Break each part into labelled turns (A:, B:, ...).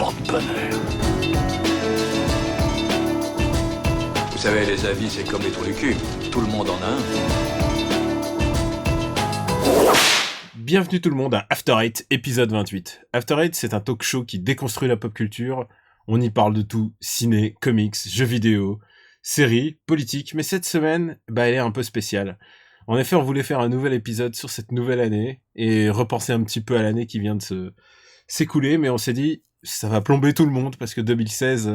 A: porte-bonheur.
B: Vous savez, les avis, c'est comme les trous du cul. Tout le monde en a un.
C: Bienvenue tout le monde à After Eight, épisode 28. After Eight, c'est un talk show qui déconstruit la pop culture. On y parle de tout, ciné, comics, jeux vidéo, séries, politique. Mais cette semaine, elle est un peu spéciale. En effet, on voulait faire un nouvel épisode sur cette nouvelle année et repenser un petit peu à l'année qui vient de s'écouler. Mais on s'est dit, ça va plomber tout le monde parce que 2016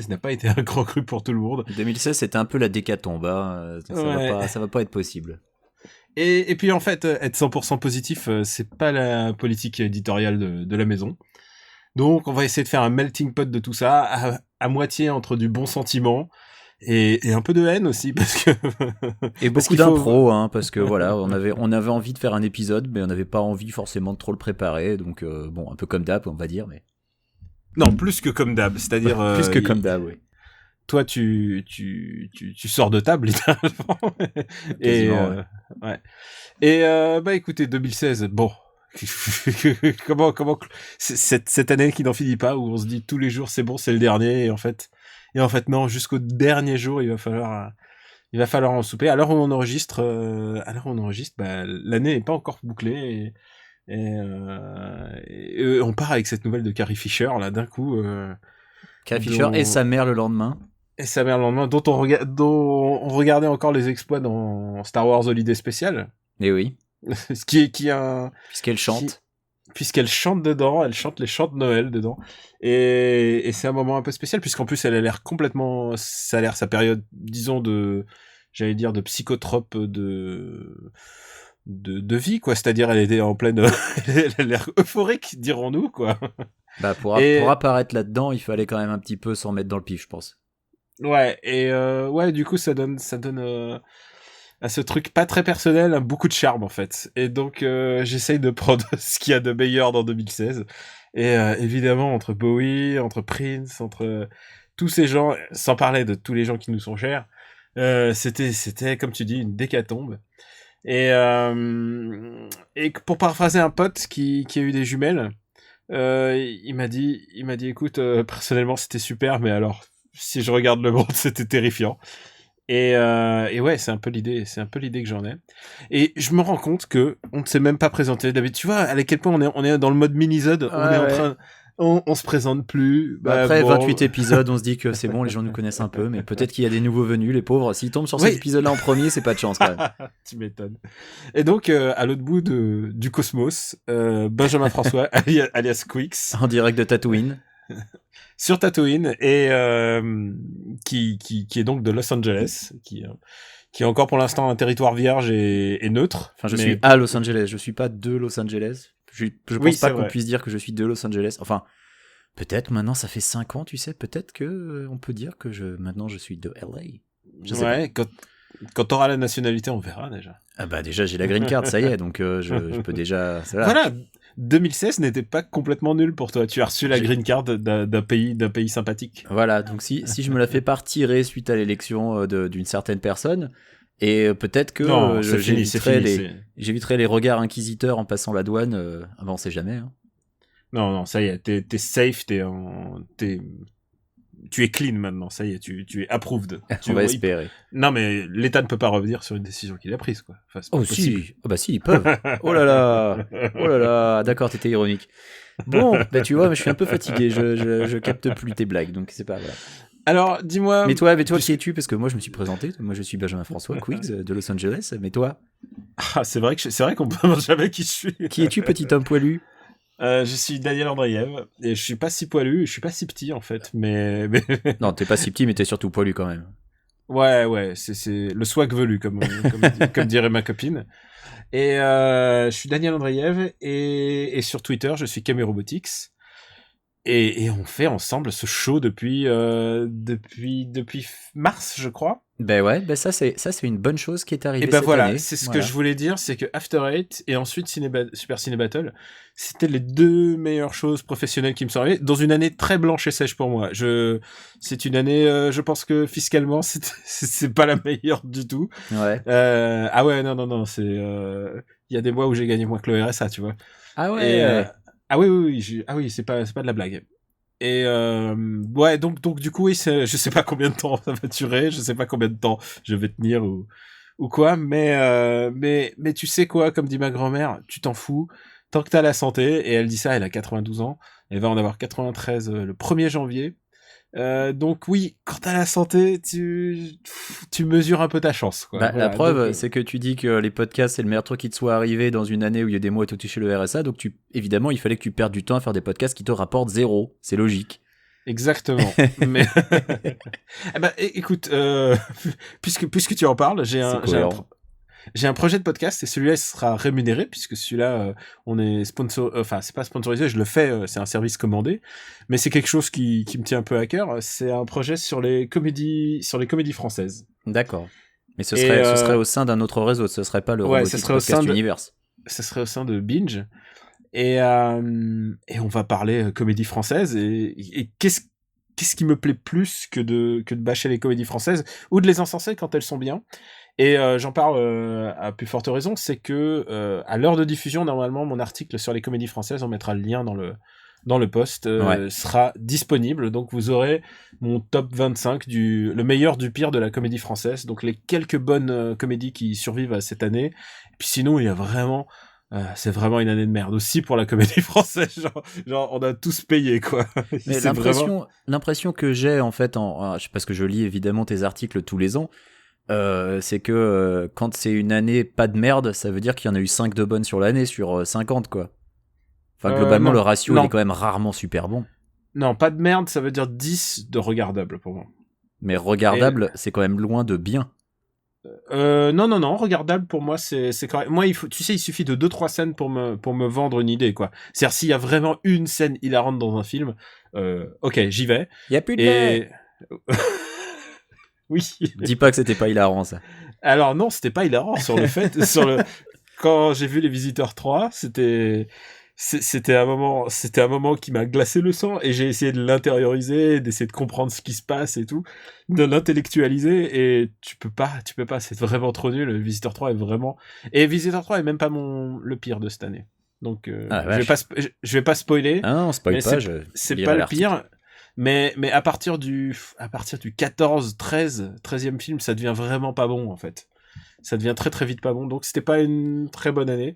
C: n'a pas été un grand cru pour tout le monde.
D: 2016, c'était un peu la décatombe. Ça va pas être possible.
C: Et puis en fait, être 100% positif, c'est pas la politique éditoriale de la maison. Donc on va essayer de faire un melting pot de tout ça, à moitié entre du bon sentiment et un peu de haine aussi, parce que...
D: Et beaucoup d'impro, parce que voilà, on avait envie de faire un épisode, mais on n'avait pas envie forcément de trop le préparer, donc bon, un peu comme d'hab, on va dire, mais...
C: Non, plus que comme d'hab, c'est-à-dire...
D: plus que comme d'hab, oui.
C: Toi, tu sors de table, littéralement. Et, ouais. Et, écoutez, 2016, bon. comment, cette année qui n'en finit pas, où on se dit tous les jours, c'est bon, c'est le dernier, et en fait, non, jusqu'au dernier jour, il va falloir en souper. À l'heure où on enregistre, l'année n'est pas encore bouclée, et on part avec cette nouvelle de Carrie Fisher, là, d'un coup,
D: Carrie Fisher et sa mère le lendemain.
C: Et sa mère le lendemain, dont on regardait encore les exploits dans Star Wars Holiday Special.
D: Et oui.
C: Puisqu'elle chante. Puisqu'elle chante dedans, elle chante les chants de Noël dedans. Et c'est un moment un peu spécial, puisqu'en plus elle a l'air complètement, ça a l'air sa période, disons de psychotrope de vie, quoi. C'est-à-dire, elle était en pleine, elle a l'air euphorique, dirons-nous, quoi.
D: Pour apparaître là-dedans, il fallait quand même un petit peu s'en mettre dans le pif, je pense.
C: Ouais, et du coup, ça donne à ce truc pas très personnel beaucoup de charme, en fait. Et donc, j'essaye de prendre ce qu'il y a de meilleur dans 2016. Et évidemment, entre Bowie, entre Prince, entre tous ces gens, sans parler de tous les gens qui nous sont chers, c'était, comme tu dis, une décatombe. Et pour paraphraser un pote qui a eu des jumelles, il m'a dit, écoute, personnellement, c'était super, mais alors... si je regarde le monde, c'était terrifiant. Et ouais, c'est un peu l'idée que j'en ai. Et je me rends compte que on ne s'est même pas présenté. David, tu vois à quel point on est dans le mode mini-zode, on se présente plus.
D: Après 28 épisodes, on se dit que c'est bon, les gens nous connaissent un peu, mais peut-être qu'il y a des nouveaux venus, les pauvres. S'ils tombent sur cet épisode-là en premier, c'est pas de chance quand même.
C: Tu m'étonnes. Et donc, à l'autre bout du cosmos, Benjamin François, alias Quix.
D: En direct de Tatooine.
C: Sur Tatooine, et qui est donc de Los Angeles, qui est encore pour l'instant un territoire vierge et neutre.
D: Enfin, je suis à Los Angeles, je suis pas de Los Angeles. Je pense pas qu'on puisse dire que je suis de Los Angeles. Enfin, peut-être maintenant, ça fait 5 ans, tu sais, peut-être que on peut dire que maintenant je suis de LA. Je sais pas.
C: Quand t'auras la nationalité, on verra déjà.
D: Ah déjà j'ai la green card, ça y est, donc je peux déjà...
C: Voilà, 2016 n'était pas complètement nul pour toi. Tu as reçu la green card d'un pays sympathique.
D: Voilà, donc si je me la fais pas retirer suite à l'élection d'une certaine personne, et peut-être que j'éviterai les regards inquisiteurs en passant la douane, on sait jamais. Hein.
C: Non, ça y est, t'es safe, tu es clean maintenant, ça y est, tu es approved.
D: On va espérer.
C: Non, mais l'État ne peut pas revenir sur une décision qu'il a prise, quoi. Enfin,
D: si, ils peuvent. Oh là là, d'accord, t'étais ironique. Bon, tu vois, je suis un peu fatigué, je capte plus tes blagues, donc c'est pas grave.
C: Alors, dis-moi...
D: Mais toi, qui es-tu? Parce que moi, je me suis présenté, moi je suis Benjamin François, Quix, de Los Angeles, mais toi?
C: Ah, c'est vrai qu'on ne demande jamais qui je suis.
D: Qui es-tu, petit homme poilu?
C: Je suis Daniel Andreev, et je suis pas si poilu, et je suis pas si petit en fait, mais...
D: Non, t'es pas si petit, mais t'es surtout poilu quand même.
C: Ouais, c'est le swag velu, comme dirait ma copine. Et je suis Daniel Andreev, et sur Twitter, je suis Camé Robotics. Et on fait ensemble ce show depuis mars, je crois.
D: Ça c'est une bonne chose qui est arrivée
C: cette
D: année. Et
C: voilà, c'est ce que je voulais dire, c'est que After Eight et ensuite Super Ciné Battle, c'était les deux meilleures choses professionnelles qui me sont arrivées dans une année très blanche et sèche pour moi. C'est une année, je pense que fiscalement c'est pas la meilleure du tout.
D: Ouais.
C: Non, c'est il y a des mois où j'ai gagné moins que le RSA, tu vois.
D: Ah ouais.
C: Oui, c'est pas de la blague. Et ouais, donc du coup, oui, je sais pas combien de temps ça va durer, je sais pas combien de temps je vais tenir ou quoi, mais tu sais quoi, comme dit ma grand-mère, tu t'en fous, tant que t'as la santé, et elle dit ça, elle a 92 ans, elle va en avoir 93 le 1er janvier, donc oui, quand t'as la santé, tu mesures un peu ta chance, quoi.
D: Bah,
C: Voilà,
D: la preuve,
C: donc,
D: c'est que tu dis que les podcasts, c'est le meilleur truc qui te soit arrivé dans une année où il y a des mois où tu touché le RSA, donc évidemment, il fallait que tu perdes du temps à faire des podcasts qui te rapportent 0. C'est logique.
C: exactement. Mais eh ben, écoute, puisque tu en parles,
D: C'est cohérent.
C: j'ai un projet de podcast et celui-là il sera rémunéré puisque celui-là on est sponsor, enfin c'est pas sponsorisé, je le fais, c'est un service commandé, mais c'est quelque chose qui me tient un peu à cœur. C'est un projet sur les comédies françaises.
D: D'accord. Mais ce
C: Et
D: serait au sein d'un autre réseau, ce serait pas le
C: ouais, ça
D: Robotique
C: serait au sein
D: Podcast
C: de,
D: Universe.
C: ça serait au sein de Binge et on va parler comédie française et qu'est-ce qui me plaît plus que de bâcher les comédies françaises ou de les encenser quand elles sont bien. Et j'en parle à plus forte raison, c'est que à l'heure de diffusion, normalement, mon article sur les comédies françaises, on mettra le lien dans le post,
D: Ouais.
C: sera disponible. Donc vous aurez mon top 25 le meilleur du pire de la comédie française. Donc les quelques bonnes comédies qui survivent à cette année. Et puis sinon, il y a vraiment... c'est vraiment une année de merde aussi pour la comédie française. Genre on a tous payé, quoi.
D: Mais
C: C'est vraiment...
D: l'impression que j'ai en fait, parce que je lis évidemment tes articles tous les ans, c'est que quand c'est une année pas de merde, ça veut dire qu'il y en a eu 5 de bonnes sur l'année, sur 50 quoi. Enfin globalement
C: non,
D: le ratio il
C: non,
D: est quand même rarement super bon.
C: non, pas de merde, ça veut dire 10 de regardable pour moi.
D: Mais
C: Et
D: regardable, c'est quand même loin de bien.
C: non, regardable pour moi c'est correct. Moi tu sais, il suffit de 2-3 scènes pour me vendre une idée, quoi. C'est-à-dire s'il y a vraiment une scène hilarante dans un film, ok, j'y vais.
D: Y a plus de
C: Et
D: lait.
C: oui.
D: Dis pas que c'était pas hilarant ça.
C: Alors non, c'était pas hilarant sur le fait sur le quand j'ai vu Les Visiteurs 3, c'était un moment qui m'a glacé le sang et j'ai essayé de l'intérioriser, d'essayer de comprendre ce qui se passe et tout, de l'intellectualiser et tu peux pas, c'est vraiment trop nul. Le Visiteur 3 est vraiment, et Visiteur 3 est même pas le pire de cette année. Donc
D: Ah la vache.
C: je vais pas spoiler,
D: Ah non, spoil
C: mais
D: pas,
C: c'est
D: lirai
C: pas le
D: l'article.
C: pire. Mais à partir du 13e film, ça devient vraiment pas bon en fait. Ça devient très très vite pas bon. Donc c'était pas une très bonne année.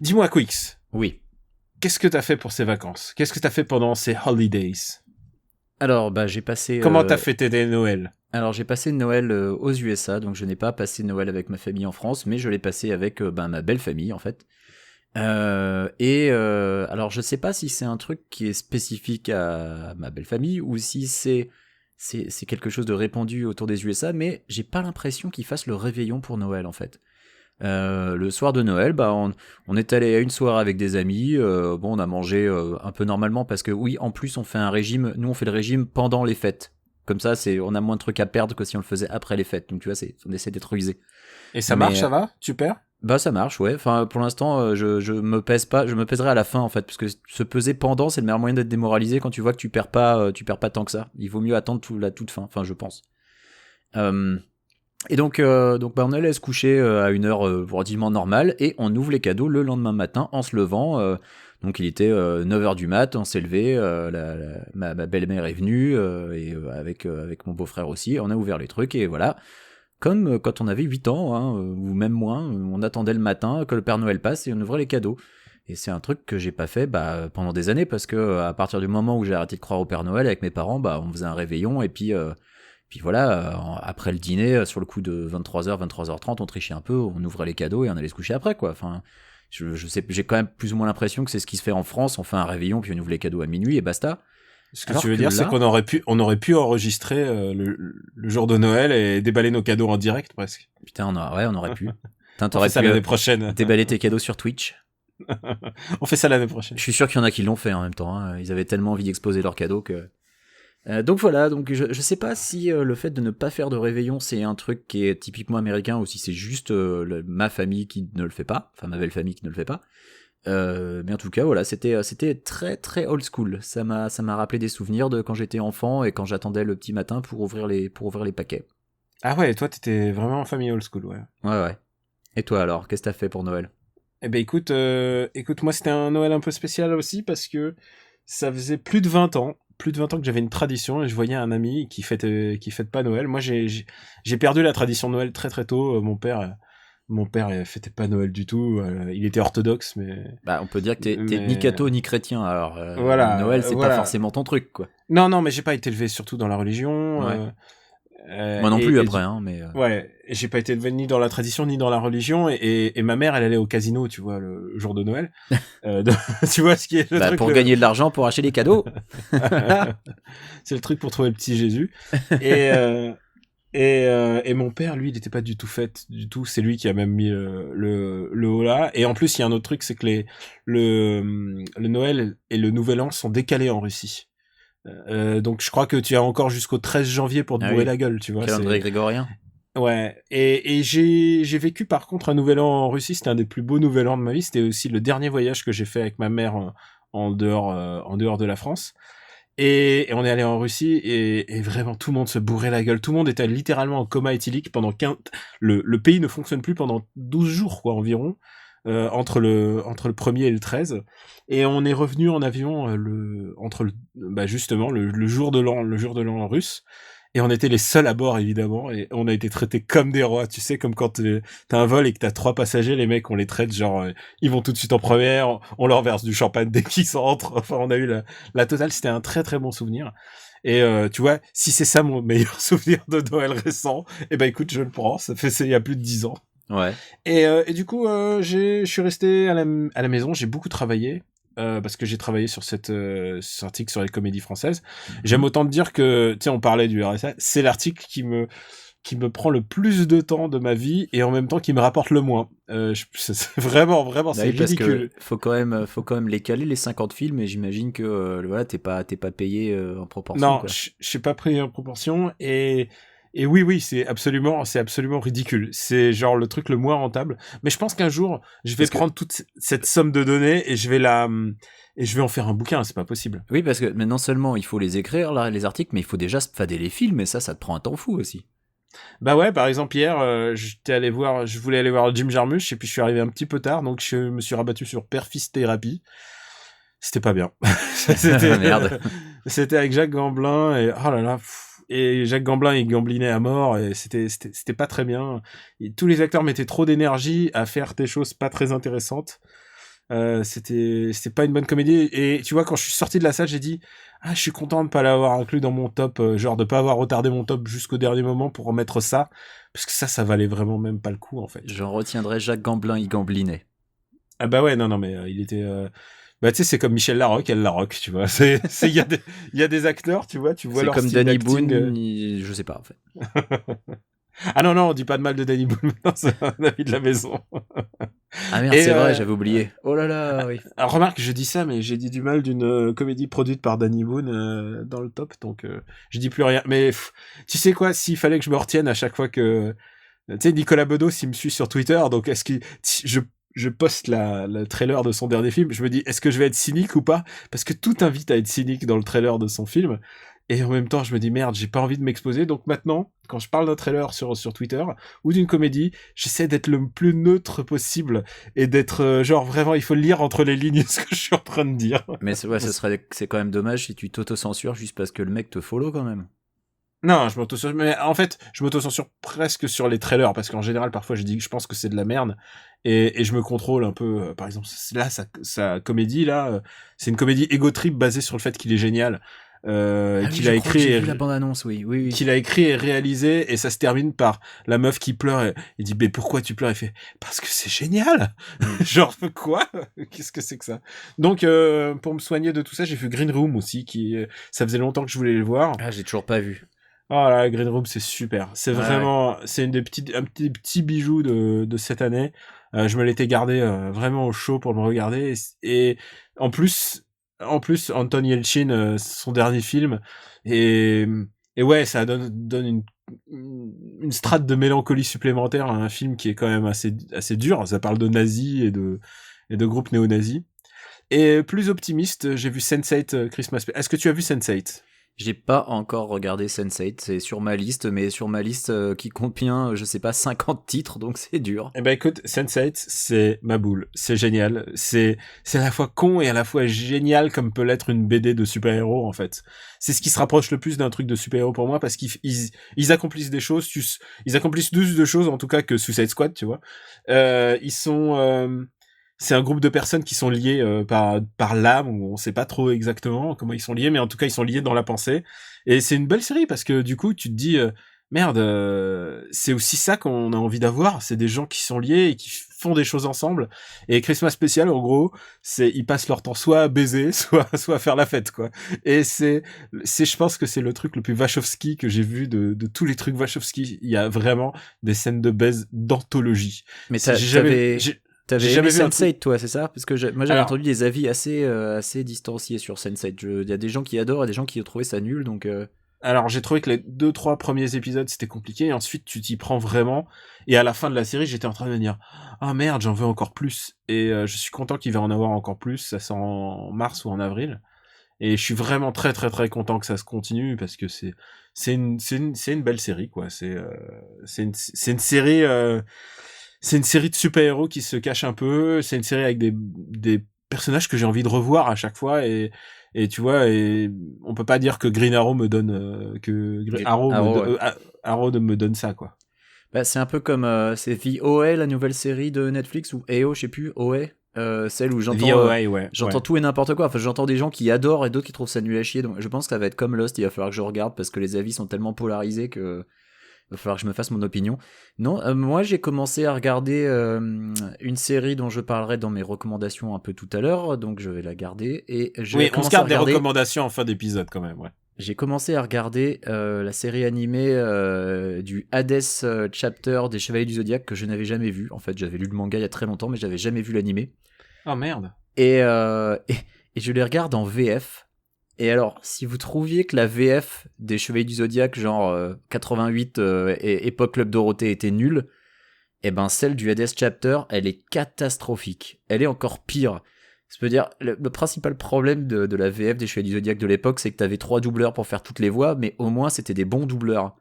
C: Dis-moi Quix,
D: Oui.
C: qu'est-ce que t'as fait pour ces vacances? Qu'est-ce que t'as fait pendant ces holidays?
D: Alors bah j'ai passé
C: Comment t'as fêté tes Noël?
D: Alors j'ai passé Noël aux USA, donc je n'ai pas passé Noël avec ma famille en France, mais je l'ai passé avec ma belle famille en fait. Alors je sais pas si c'est un truc qui est spécifique à ma belle famille ou si c'est quelque chose de répandu autour des USA, mais j'ai pas l'impression qu'ils fassent le réveillon pour Noël en fait. Le soir de Noël, bah on est allé à une soirée avec des amis. Bon, on a mangé un peu normalement parce que oui, en plus on fait un régime. Nous on fait le régime pendant les fêtes. Comme ça, on a moins de trucs à perdre que si on le faisait après les fêtes. Donc tu vois, on essaie d'être rusé.
C: Et ça marche,
D: Mais
C: ça va? Tu perds?
D: bah ça marche, ouais. Enfin pour l'instant, je me pèse pas. Je me pèserai à la fin en fait, parce que se peser pendant, c'est le meilleur moyen d'être démoralisé quand tu vois que tu perds pas tant que ça. Il vaut mieux attendre la toute fin. Enfin, je pense. Euh, Et donc bah, on allait se coucher à une heure relativement normale et on ouvre les cadeaux le lendemain matin en se levant. Donc il était 9h du mat, on s'est levé, ma belle-mère est venue avec mon beau-frère aussi, on a ouvert les trucs et voilà. Comme quand on avait 8 ans, hein, ou même moins, on attendait le matin que le Père Noël passe et on ouvrait les cadeaux. Et c'est un truc que j'ai pas fait pendant des années parce que à partir du moment où j'ai arrêté de croire au Père Noël avec mes parents, on faisait un réveillon et puis voilà, après le dîner, sur le coup de 23h, 23h30, on trichait un peu, on ouvrait les cadeaux et on allait se coucher après, quoi. Enfin, je sais, j'ai quand même plus ou moins l'impression que c'est ce qui se fait en France, on fait un réveillon, puis on ouvre les cadeaux à minuit et basta.
C: Ce que
D: Alors
C: tu veux
D: que
C: dire, c'est
D: là,
C: qu'on aurait pu enregistrer le jour de Noël et déballer nos cadeaux en direct presque.
D: putain, on aurait pu. Putain,
C: On fait
D: t'aurais
C: ça
D: pu
C: l'année prochaine.
D: déballer tes cadeaux sur Twitch.
C: On fait ça l'année prochaine.
D: Je suis sûr qu'il y en a qui l'ont fait en même temps, hein. Ils avaient tellement envie d'exposer leurs cadeaux que... donc voilà, donc je sais pas si le fait de ne pas faire de réveillon c'est un truc qui est typiquement américain ou si c'est juste ma famille qui ne le fait pas, enfin ma belle famille qui ne le fait pas. Mais en tout cas voilà, c'était très très old school. Ça m'a rappelé des souvenirs de quand j'étais enfant et quand j'attendais le petit matin pour ouvrir les paquets.
C: Ah ouais, toi t'étais vraiment en famille old school, ouais.
D: Ouais. Et toi alors, qu'est-ce que t'as fait pour Noël?
C: Eh ben écoute, moi c'était un Noël un peu spécial aussi parce que ça faisait plus de 20 ans plus de 20 ans que j'avais une tradition et je voyais un ami qui fête pas Noël. Moi, j'ai perdu la tradition de Noël très très tôt. Mon père fêtait pas Noël du tout. Il était orthodoxe, mais...
D: Bah, on peut dire que t'es ni catho ni chrétien, alors
C: voilà,
D: Noël, c'est pas forcément ton truc, quoi.
C: Non, mais j'ai pas été élevé surtout dans la religion.
D: Ouais. Moi non plus, après, hein, mais...
C: Ouais, j'ai pas été élevé ni dans la tradition, ni dans la religion, et ma mère, elle allait au casino, tu vois, le jour de Noël. Tu vois ce qui est le truc...
D: Pour gagner de l'argent, pour acheter des cadeaux.
C: C'est le truc pour trouver le petit Jésus. Et mon père, lui, il était pas du tout fait du tout. C'est lui qui a même mis le haut là. Et en plus, il y a un autre truc, c'est que le Noël et le Nouvel An sont décalés en Russie. Donc je crois que tu as encore jusqu'au 13 janvier pour te bourrer la gueule, tu vois.
D: Calendrier grégorien.
C: Ouais. Et j'ai vécu par contre un Nouvel An en Russie. C'était un des plus beaux Nouvel An de ma vie. C'était aussi le dernier voyage que j'ai fait avec ma mère en dehors de la France. Et on est allé en Russie et vraiment tout le monde se bourrait la gueule. Tout le monde était littéralement en coma éthylique pendant le pays ne fonctionne plus pendant 12 jours, quoi, environ. Entre le 1er et le 13, et on est revenu en avion justement le jour de l'an russe, et on était les seuls à bord évidemment, et on a été traités comme des rois, tu sais, comme quand t'as un vol et que t'as 3 passagers, les mecs on les traite genre ils vont tout de suite en première, on leur verse du champagne dès qu'ils entrent, enfin on a eu la totale. C'était un très très bon souvenir. Et tu vois, si c'est ça mon meilleur souvenir de Noël récent, eh ben écoute, je le prends, il y a plus de 10 ans.
D: Ouais.
C: Et du coup, je suis resté à la maison. J'ai beaucoup travaillé parce que j'ai travaillé sur cet article sur les comédies françaises. J'aime autant te dire que, tu sais, on parlait du RSA. C'est l'article qui me prend le plus de temps de ma vie et en même temps qui me rapporte le moins. C'est vraiment, c'est ridicule.
D: Parce que faut quand même les caler, les 50 films, et j'imagine que voilà, t'es pas payé en proportion.
C: Non, je suis pas pris en proportion, et oui, c'est absolument ridicule. C'est genre le truc le moins rentable. Mais je pense qu'un jour, je vais prendre toute cette somme de données et je vais en faire un bouquin. C'est pas possible.
D: Oui, parce que mais non seulement il faut les écrire, là, les articles, mais il faut déjà se fader les films, et ça te prend un temps fou aussi.
C: Bah ouais, par exemple hier, je voulais aller voir Jim Jarmusch et puis je suis arrivé un petit peu tard, donc je me suis rabattu sur Père-Fils Thérapie. C'était pas bien.
D: Merde.
C: C'était avec Jacques Gamblin et oh là là. Et Jacques Gamblin, il gamblinait à mort, et c'était pas très bien. Et tous les acteurs mettaient trop d'énergie à faire des choses pas très intéressantes. C'était pas une bonne comédie. Et tu vois, quand je suis sorti de la salle, j'ai dit je suis content de pas l'avoir inclus dans mon top, genre de pas avoir retardé mon top jusqu'au dernier moment pour remettre ça, parce que ça valait vraiment même pas le coup en fait.
D: J'en retiendrai Jacques Gamblin, il gamblinait.
C: Ah bah ouais, non mais il était bah tu sais, c'est comme Michel Larocque, elle Larocque, tu vois. Il y a des acteurs, tu vois leur
D: comme
C: style
D: Danny
C: d'acting.
D: Boone, je sais pas en fait.
C: Ah non, on dit pas de mal de Danny Boone, c'est un avis de la maison.
D: Ah merde, c'est vrai, j'avais oublié. Oh là là, oui.
C: Alors remarque, je dis ça, mais j'ai dit du mal d'une comédie produite par Danny Boone dans le top, donc je dis plus rien. Mais tu sais quoi, s'il fallait que je me retienne à chaque fois que... Tu sais, Nicolas Bedos, il me suit sur Twitter, donc est-ce que je poste le trailer de son dernier film, je me dis, est-ce que je vais être cynique ou pas? Parce que tout invite à être cynique dans le trailer de son film. Et en même temps, je me dis, merde, j'ai pas envie de m'exposer. Donc maintenant, quand je parle d'un trailer sur Twitter, ou d'une comédie, j'essaie d'être le plus neutre possible, et d'être genre vraiment, il faut lire entre les lignes ce que je suis en train de dire.
D: Mais c'est quand même dommage si tu t'auto-censures juste parce que le mec te follow quand même.
C: Non, mais en fait, je m'auto-censure presque sur les trailers, parce qu'en général, parfois, je pense que c'est de la merde, et je me contrôle un peu. Par exemple, là, sa comédie, là, c'est une comédie ego trip basée sur le fait qu'il est génial. Qu'il a écrit
D: j'ai vu la bande-annonce, oui.
C: Qu'il a écrit et réalisé, et ça se termine par la meuf qui pleure, et il dit, mais pourquoi tu pleures? Il fait, parce que c'est génial! Genre, quoi? Qu'est-ce que c'est que ça? Donc, pour me soigner de tout ça, j'ai vu Green Room aussi, ça faisait longtemps que je voulais le voir.
D: Ah, j'ai toujours pas vu.
C: Oh là, Green Room, c'est super. C'est vraiment, c'est un des petits bijoux de cette année. Je me l'étais gardé vraiment au chaud pour le regarder. Et en plus, Anton Yelchin, son dernier film. Et ouais, ça donne une strate de mélancolie supplémentaire à un film qui est quand même assez dur. Ça parle de nazis et de groupes néo-nazis. Et plus optimiste, j'ai vu Sense8 Christmas. Est-ce que tu as vu Sense8?
D: J'ai pas encore regardé Sense8, c'est sur ma liste, mais sur ma liste qui contient, je sais pas, 50 titres, donc c'est dur.
C: Eh ben écoute, Sense8, c'est ma boule, c'est génial, c'est à la fois con et à la fois génial comme peut l'être une BD de super-héros en fait. C'est ce qui se rapproche le plus d'un truc de super-héros pour moi parce qu'ils accomplissent des choses, ils accomplissent plus de choses en tout cas que Suicide Squad, tu vois. C'est un groupe de personnes qui sont liées par l'âme, où on sait pas trop exactement comment ils sont liés, mais en tout cas ils sont liés dans la pensée. Et c'est une belle série parce que du coup tu te dis merde, c'est aussi ça qu'on a envie d'avoir, c'est des gens qui sont liés et qui font des choses ensemble. Et Christmas Special en gros, c'est ils passent leur temps soit à baiser, soit à faire la fête quoi. Et c'est je pense que c'est le truc le plus Wachowski que j'ai vu de tous les trucs Wachowski. Il y a vraiment des scènes de baise d'anthologie.
D: Mais t'avais aimé Sense8, toi, c'est ça? Parce que moi, j'avais entendu des avis assez distanciés sur Sense8. Il y a des gens qui adorent et des gens qui ont trouvé ça nul, donc...
C: Alors, j'ai trouvé que les 2-3 premiers épisodes, c'était compliqué, et ensuite, tu t'y prends vraiment, et à la fin de la série, j'étais en train de me dire, ah merde, j'en veux encore plus, et je suis content qu'il va en avoir encore plus, ça sort en mars ou en avril, et je suis vraiment très très très content que ça se continue, parce que c'est une belle série, quoi, c'est une série... C'est une série de super-héros qui se cache un peu, c'est une série avec des personnages que j'ai envie de revoir à chaque fois et tu vois, et on peut pas dire que Green Arrow me donne Arrow me donne ça quoi.
D: Bah c'est un peu comme c'est The OA, la nouvelle série de Netflix, ou AO, je sais plus, OA, celle où j'entends tout et n'importe quoi. Enfin, j'entends des gens qui adorent et d'autres qui trouvent ça nul à chier, donc je pense que ça va être comme Lost, il va falloir que je regarde parce que les avis sont tellement polarisés que il va falloir que je me fasse mon opinion. Non, moi j'ai commencé à regarder une série dont je parlerai dans mes recommandations un peu tout à l'heure, donc je vais la garder. Et
C: on se garde des recommandations en fin d'épisode quand même, ouais.
D: J'ai commencé à regarder la série animée du Hades Chapter des Chevaliers du Zodiaque que je n'avais jamais vu. En fait, j'avais lu le manga il y a très longtemps, mais j'avais jamais vu l'animé.
C: Oh merde.
D: Et je les regarde en VF. Et alors, si vous trouviez que la VF des Chevaliers du Zodiaque, genre 88 et époque Club Dorothée, était nulle, eh ben celle du Hades Chapter, elle est catastrophique. Elle est encore pire. C'est-à-dire, le principal problème de la VF des Chevaliers du Zodiaque de l'époque, c'est que t'avais 3 doubleurs pour faire toutes les voix, mais au moins c'était des bons doubleurs.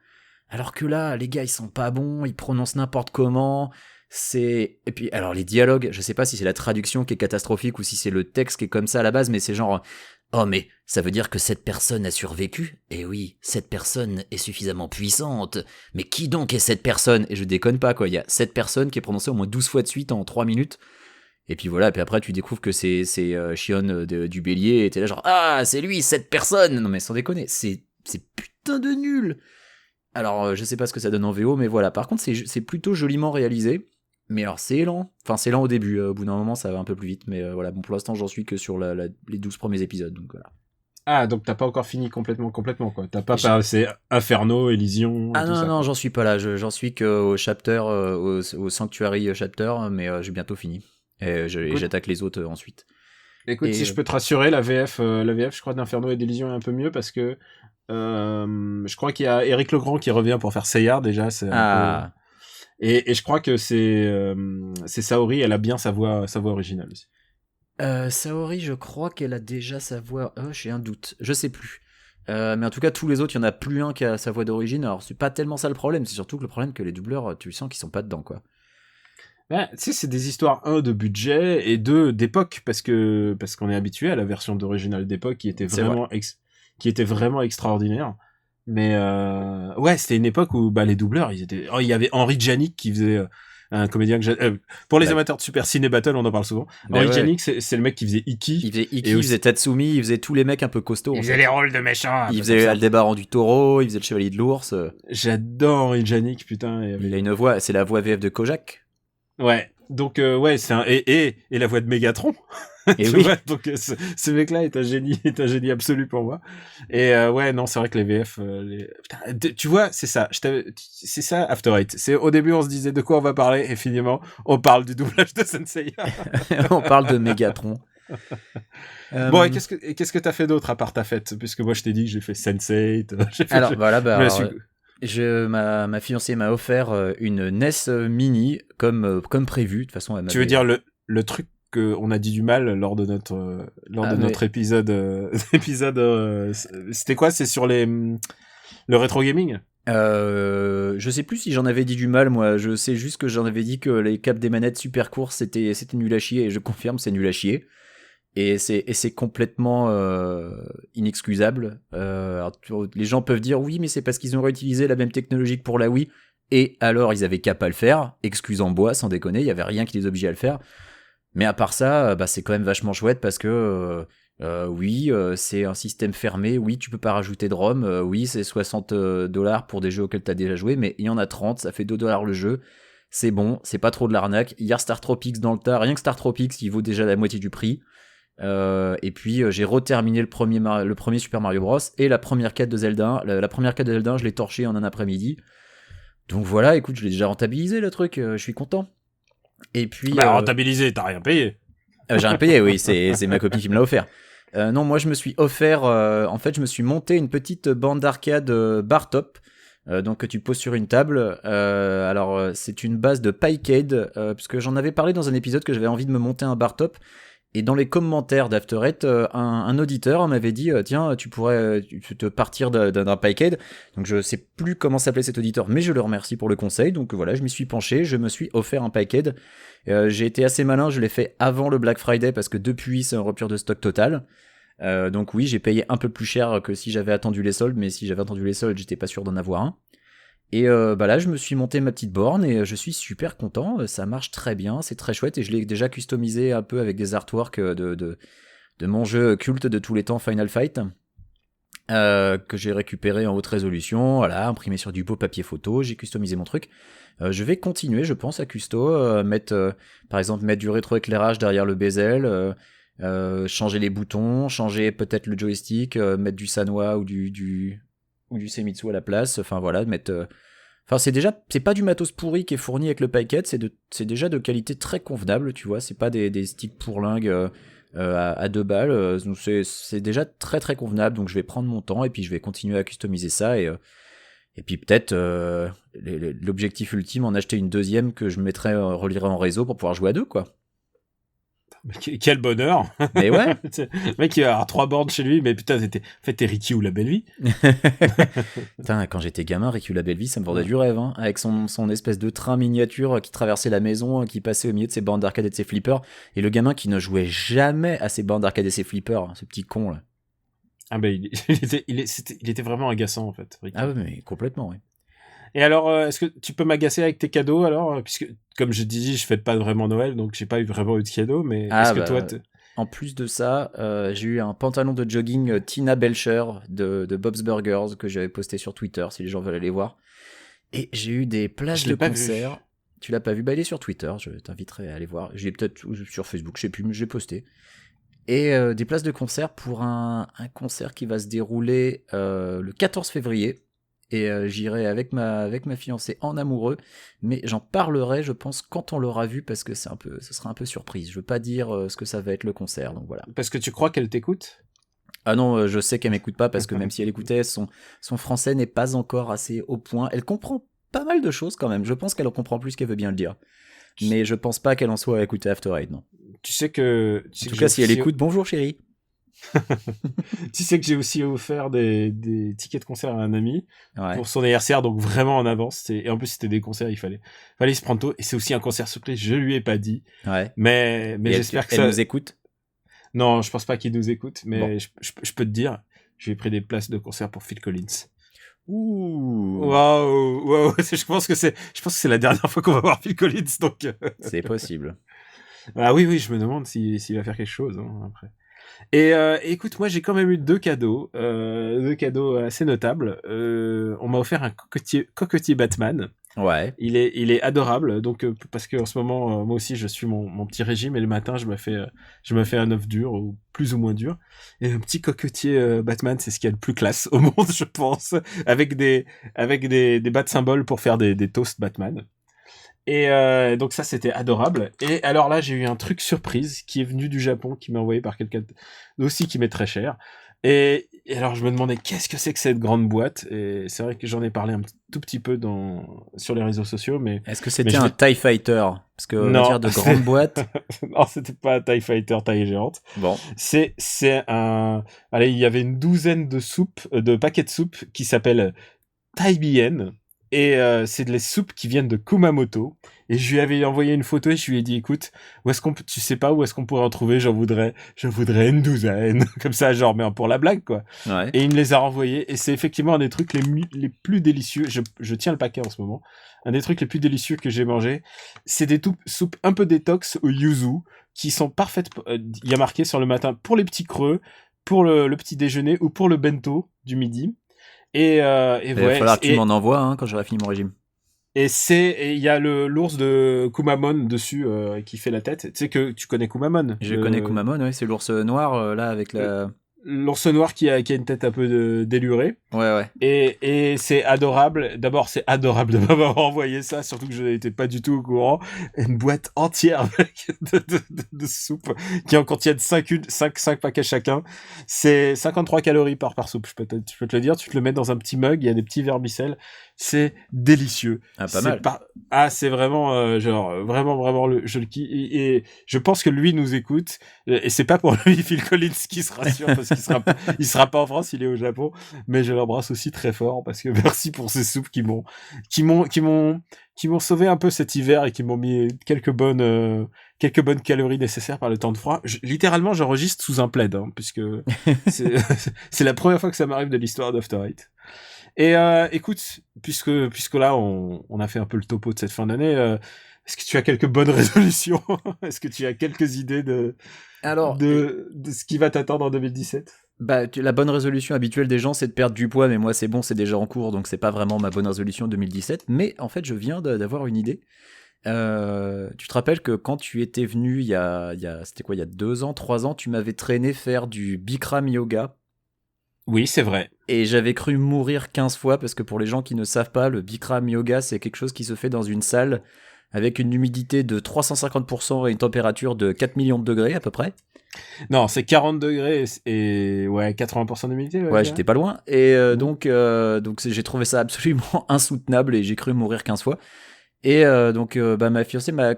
D: Alors que là, les gars, ils sont pas bons, ils prononcent n'importe comment. Et puis, alors les dialogues, je sais pas si c'est la traduction qui est catastrophique ou si c'est le texte qui est comme ça à la base, mais c'est genre... Oh mais, ça veut dire que cette personne a survécu? Eh oui, cette personne est suffisamment puissante. Mais qui donc est cette personne? Et je déconne pas quoi, il y a cette personne qui est prononcée au moins 12 fois de suite en 3 minutes. Et puis voilà, puis après tu découvres que c'est Shion du Bélier, et t'es là genre, ah c'est lui, cette personne! Non mais sans déconner, c'est putain de nul! Alors je sais pas ce que ça donne en VO, mais voilà, par contre c'est plutôt joliment réalisé. Mais alors c'est lent, enfin c'est lent au début, au bout d'un moment ça va un peu plus vite, mais voilà, bon pour l'instant j'en suis que sur les 12 premiers épisodes, donc voilà.
C: Ah, donc t'as pas encore fini complètement quoi, t'as pas passé Inferno, Elysion...
D: Ah non, j'en suis pas là, j'en suis qu'au chapter, au Sanctuary chapter, mais j'ai bientôt fini, et j'attaque les autres ensuite.
C: Écoute, si je peux te rassurer, la VF je crois d'Inferno et d'Elysion est un peu mieux, parce que je crois qu'il y a Éric Legrand qui revient pour faire Seyard déjà, c'est un peu... Et je crois que c'est Saori, elle a bien sa voix originale aussi.
D: Saori, je crois qu'elle a déjà sa voix... j'ai un doute, je sais plus. Mais en tout cas, tous les autres, il y en a plus un qui a sa voix d'origine. Alors, c'est pas tellement ça le problème, c'est surtout que le problème que les doubleurs, tu sens qu'ils sont pas dedans, quoi.
C: Ben, tu sais, c'est des histoires, de budget, et d'époque, parce qu'on est habitué à la version d'original d'époque qui était vraiment extraordinaire. Mais ouais, c'était une époque où les doubleurs, il y avait Henri Djanik qui faisait un comédien que pour les amateurs de Super Ciné Battle, on en parle souvent. Henri Djanik, c'est le mec qui faisait Iki.
D: Il faisait Iki, il faisait Tatsumi, il faisait tous les mecs un peu costauds.
C: Il faisait les rôles de méchants.
D: Il faisait Aldébaran du Taureau, il faisait le Chevalier de l'Ours.
C: J'adore Henri Djanik, putain.
D: Il a une voix, c'est la voix VF de Kojak.
C: Ouais. Donc ouais, c'est et la voix de Mégatron.
D: Et oui.
C: Vois, donc ce mec-là est un génie absolu pour moi. Et ouais, non, c'est vrai que les VF, Putain, tu vois, c'est ça. C'est ça After Eight. C'est au début on se disait de quoi on va parler et finalement on parle du doublage de Sensei.
D: On parle de Mégatron.
C: Bon, et qu'est-ce que t'as fait d'autre à part ta fête, puisque moi je t'ai dit que j'ai fait Sense8.
D: Alors voilà, ma fiancée m'a offert une NES Mini comme prévu. De toute façon,
C: tu veux dire le truc qu'on a dit du mal lors de notre épisode. C'était quoi? C'est sur le rétro gaming?
D: Je sais plus si j'en avais dit du mal, moi. Je sais juste que j'en avais dit que les caps des manettes super courts, c'était nul à chier, et je confirme, c'est nul à chier. Et c'est complètement inexcusable. Alors, les gens peuvent dire oui, mais c'est parce qu'ils ont réutilisé la même technologie que pour la Wii. Et alors, ils avaient qu'à pas le faire. Excuse en bois, sans déconner, il y avait rien qui les obligeait à le faire. Mais à part ça, c'est quand même vachement chouette parce que oui, c'est un système fermé. Oui, tu peux pas rajouter de ROM. Oui, c'est $60 pour des jeux auxquels t'as déjà joué, mais il y en a 30, ça fait $2 le jeu. C'est bon, c'est pas trop de l'arnaque. Il y a Star Tropics dans le tas. Rien que Star Tropics, il vaut déjà la moitié du prix. Et puis j'ai reterminé le premier Super Mario Bros et la première quête de Zelda. La première quête de Zelda, je l'ai torché en un après-midi. Donc voilà, écoute, je l'ai déjà rentabilisé le truc, je suis content. Et puis
C: rentabilisé, t'as rien payé.
D: J'ai rien payé, oui, c'est ma copine qui me l'a offert. Non, moi je me suis offert, en fait je me suis monté une petite bande d'arcade bar top, donc que tu poses sur une table. Alors c'est une base de Picade, puisque j'en avais parlé dans un épisode que j'avais envie de me monter un bar top. Et dans les commentaires d'After Eight, un auditeur m'avait dit tiens, tu pourrais te partir d'un Picade. Donc je sais plus comment s'appelait cet auditeur, mais je le remercie pour le conseil. Donc voilà, je m'y suis penché, je me suis offert un Picade. J'ai été assez malin, je l'ai fait avant le Black Friday parce que depuis c'est un rupture de stock total. Donc oui, j'ai payé un peu plus cher que si j'avais attendu les soldes, mais si j'avais attendu les soldes, j'étais pas sûr d'en avoir un. Et là, je me suis monté ma petite borne et je suis super content. Ça marche très bien, c'est très chouette et je l'ai déjà customisé un peu avec des artworks de mon jeu culte de tous les temps, Final Fight, que j'ai récupéré en haute résolution, voilà, imprimé sur du beau papier photo. J'ai customisé mon truc. Je vais continuer, je pense, à custo, par exemple mettre du rétroéclairage derrière le bezel, changer les boutons, changer peut-être le joystick, mettre du Sanwa ou du Semitsu à la place, enfin voilà, c'est pas du matos pourri qui est fourni avec le Picade, c'est déjà de qualité très convenable, tu vois, c'est pas des sticks pourlingues à 2 balles, donc c'est déjà très très convenable, donc je vais prendre mon temps et puis je vais continuer à customiser ça et puis peut-être l'objectif ultime, en acheter une deuxième que je mettrai, relierai en réseau pour pouvoir jouer à 2, quoi.
C: Quel bonheur.
D: Mais ouais.
C: Le mec il va avoir 3 bornes chez lui, mais putain t'es Ricky ou la belle vie.
D: Putain, quand j'étais gamin, Ricky ou la belle vie, ça me vendait du rêve, hein, avec son espèce de train miniature qui traversait la maison, qui passait au milieu de ses bornes d'arcade et de ses flippers, et le gamin qui ne jouait jamais à ses bornes d'arcade et ses flippers, hein, ce petit con là.
C: Ah il était vraiment agaçant en fait, Ricky.
D: Ah ouais, mais complètement, oui.
C: Et alors, est-ce que tu peux m'agacer avec tes cadeaux alors, puisque comme je dis, je fête pas vraiment Noël, donc j'ai pas vraiment eu de cadeaux, mais est-ce que toi
D: en plus de ça, j'ai eu un pantalon de jogging Tina Belcher de Bob's Burgers que j'avais posté sur Twitter si les gens veulent aller voir. Et j'ai eu des places de concert. Tu l'as pas vu? Bah, il est sur Twitter, je t'inviterai à aller voir. J'ai peut-être sur Facebook, je sais plus, mais j'ai posté. Et des places de concert pour un concert qui va se dérouler le 14 février. Et j'irai avec ma fiancée en amoureux, mais j'en parlerai, je pense, quand on l'aura vu, parce que ce sera un peu surprise. Je veux pas dire ce que ça va être le concert, donc voilà.
C: Parce que tu crois qu'elle t'écoute?
D: Ah non, je sais qu'elle m'écoute pas, parce que même si elle écoutait, son français n'est pas encore assez au point. Elle comprend pas mal de choses quand même. Je pense qu'elle en comprend plus qu'elle veut bien le dire. Mais je pense pas qu'elle en soit à écouter After Eight, non.
C: Tu sais que...
D: En tout cas, si elle écoute, bonjour chérie.
C: Tu sais que j'ai aussi offert des tickets de concert à un ami pour son anniversaire, donc vraiment en avance. Et en plus, c'était des concerts, il fallait se prendre tôt. Et c'est aussi un concert surprise, je lui ai pas dit.
D: Ouais.
C: Mais j'espère que
D: elle nous écoute.
C: Non, je pense pas qu'il nous écoute, mais
D: bon.
C: je peux te dire, j'ai pris des places de concert pour Phil Collins.
D: Ouh.
C: Waouh. Je pense que c'est la dernière fois qu'on va voir Phil Collins, donc.
D: C'est possible.
C: Ah oui, je me demande s'il va faire quelque chose après. Et écoute, moi j'ai quand même eu 2 cadeaux assez notables. On m'a offert un cocotier Batman.
D: Ouais.
C: Il est adorable, donc parce que en ce moment moi aussi je suis mon petit régime et le matin je me fais un œuf dur ou plus ou moins dur. Et un petit cocotier Batman, c'est ce qu'il y a de plus classe au monde, je pense, avec des bas de symboles pour faire des toasts Batman. Et donc ça c'était adorable. Et alors là j'ai eu un truc surprise qui est venu du Japon, qui m'a envoyé par quelqu'un aussi qui m'est très cher. Et Et alors je me demandais qu'est-ce que c'est que cette grande boîte, et c'est vrai que j'en ai parlé un tout petit peu sur les réseaux sociaux, mais...
D: Est-ce que c'était un TIE Fighter? Parce que on va dire de grande boîte.
C: Non, c'était pas un TIE Fighter taille géante.
D: Bon.
C: C'est un... Allez, il y avait une douzaine de paquets de soupe qui s'appellent Taibien. Et c'est des soupes qui viennent de Kumamoto. Et je lui avais envoyé une photo et je lui ai dit, écoute, tu sais pas où est-ce qu'on pourrait en trouver? J'en voudrais une douzaine. Comme ça, genre, mais pour la blague, quoi.
D: Ouais.
C: Et il me les a renvoyés. Et c'est effectivement un des trucs les plus délicieux. Je tiens le paquet en ce moment. Un des trucs les plus délicieux que j'ai mangé. C'est des soupes un peu détox au yuzu qui sont parfaites. Il y a marqué sur le matin pour les petits creux, pour le petit déjeuner ou pour le bento du midi. Il va
D: falloir que tu m'en envoies quand j'aurai fini mon régime.
C: Et il y a l'ours de Kumamon dessus qui fait la tête. Tu sais que tu connais Kumamon.
D: Je connais Kumamon, ouais, c'est l'ours noir là avec la...
C: L'ours noir qui a une tête un peu délurée.
D: Ouais.
C: Et c'est adorable. D'abord, c'est adorable de m'avoir envoyé ça, surtout que je n'étais pas du tout au courant. Une boîte entière de soupe qui en contiennent 5 paquets chacun. C'est 53 calories par soupe, je peux te le dire. Tu te le mets dans un petit mug, il y a des petits vermicelles. C'est délicieux.
D: Ah, pas mal.
C: C'est vraiment, vraiment, je le kiffe. Et je pense que lui nous écoute. Et c'est pas pour lui, Phil Collins, qui se rassure, parce qu'il sera pas en France, il est au Japon. Mais je l'embrasse aussi très fort, parce que merci pour ces soupes qui m'ont sauvé un peu cet hiver et qui m'ont mis quelques bonnes calories nécessaires par le temps de froid. Littéralement, j'enregistre sous un plaid, puisque c'est la première fois que ça m'arrive de l'histoire d'After Eight. Et écoute, puisque là on a fait un peu le topo de cette fin d'année, est-ce que tu as quelques bonnes résolutions? Est-ce que tu as quelques idées de ce qui va t'attendre en 2017?
D: Bah, la bonne résolution habituelle des gens, c'est de perdre du poids, mais moi c'est bon, c'est déjà en cours, donc c'est pas vraiment ma bonne résolution 2017. Mais en fait, je viens d'avoir une idée. Tu te rappelles que quand tu étais venu c'était quoi, il y a 2 ans, 3 ans, tu m'avais traîné faire du Bikram yoga.
C: Oui, c'est vrai.
D: Et j'avais cru mourir 15 fois, parce que pour les gens qui ne savent pas, le Bikram yoga, c'est quelque chose qui se fait dans une salle avec une humidité de 350% et une température de 4 millions de degrés à peu près.
C: Non, c'est 40 degrés et 80% d'humidité.
D: Ouais, j'étais pas loin. Et donc j'ai trouvé ça absolument insoutenable et j'ai cru mourir 15 fois. Et ma fiancée m'a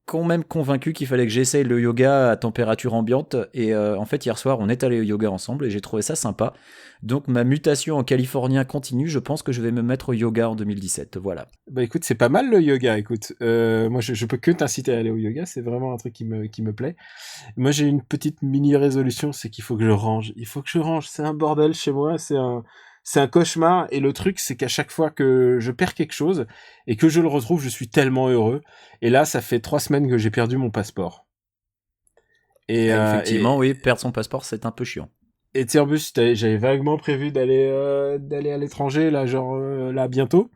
D: quand même convaincu qu'il fallait que j'essaye le yoga à température ambiante. Et en fait, hier soir, on est allé au yoga ensemble et j'ai trouvé ça sympa. Donc ma mutation en californien continue. Je pense que je vais me mettre au yoga en 2017. Voilà.
C: Bah écoute, c'est pas mal le yoga. Écoute, moi je peux que t'inciter à aller au yoga. C'est vraiment un truc qui me plaît. Moi j'ai une petite mini résolution, c'est qu'il faut que je range. Il faut que je range. C'est un bordel chez moi. C'est un cauchemar. Et le truc, c'est qu'à chaque fois que je perds quelque chose et que je le retrouve, je suis tellement heureux. Et là, ça fait 3 semaines que j'ai perdu mon passeport.
D: Et effectivement, oui, perdre son passeport, c'est un peu chiant.
C: Et tu sais, en plus, j'avais vaguement prévu d'aller à l'étranger, là, là, bientôt.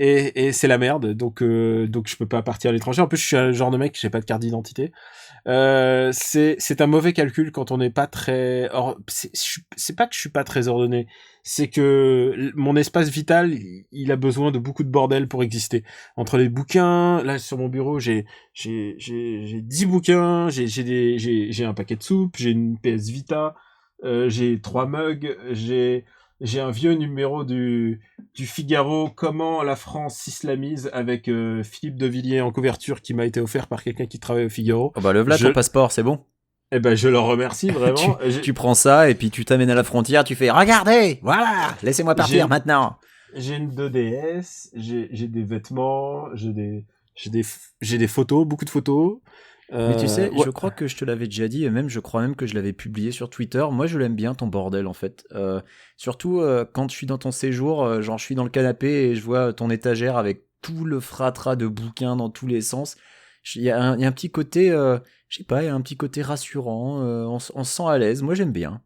C: Et c'est la merde, donc je peux pas partir à l'étranger. En plus, je suis un genre de mec, j'ai pas de carte d'identité. C'est un mauvais calcul quand on n'est pas très... C'est pas que je suis pas très ordonné, c'est que mon espace vital, il a besoin de beaucoup de bordel pour exister. Entre les bouquins, là sur mon bureau, j'ai 10 bouquins, j'ai un paquet de soupe, j'ai une PS Vita, j'ai 3 mugs, j'ai un vieux numéro du Figaro, comment la France s'islamise, avec Philippe de Villiers en couverture, qui m'a été offert par quelqu'un qui travaille au Figaro.
D: Oh bah le voilà ton passeport, c'est bon.
C: Eh ben je le remercie vraiment.
D: tu prends ça et puis tu t'amènes à la frontière, tu fais regardez, voilà, laissez-moi partir maintenant.
C: J'ai une 2DS, j'ai des vêtements, j'ai des photos, beaucoup de photos.
D: Mais tu sais, je crois que je te l'avais déjà dit, et même je crois même que je l'avais publié sur Twitter. Moi, je l'aime bien ton bordel en fait. Surtout quand je suis dans ton séjour, genre je suis dans le canapé et je vois ton étagère avec tout le fratras de bouquins dans tous les sens. Il y a un petit côté, je sais pas, il y a un petit côté rassurant. On se sent à l'aise. Moi, j'aime bien.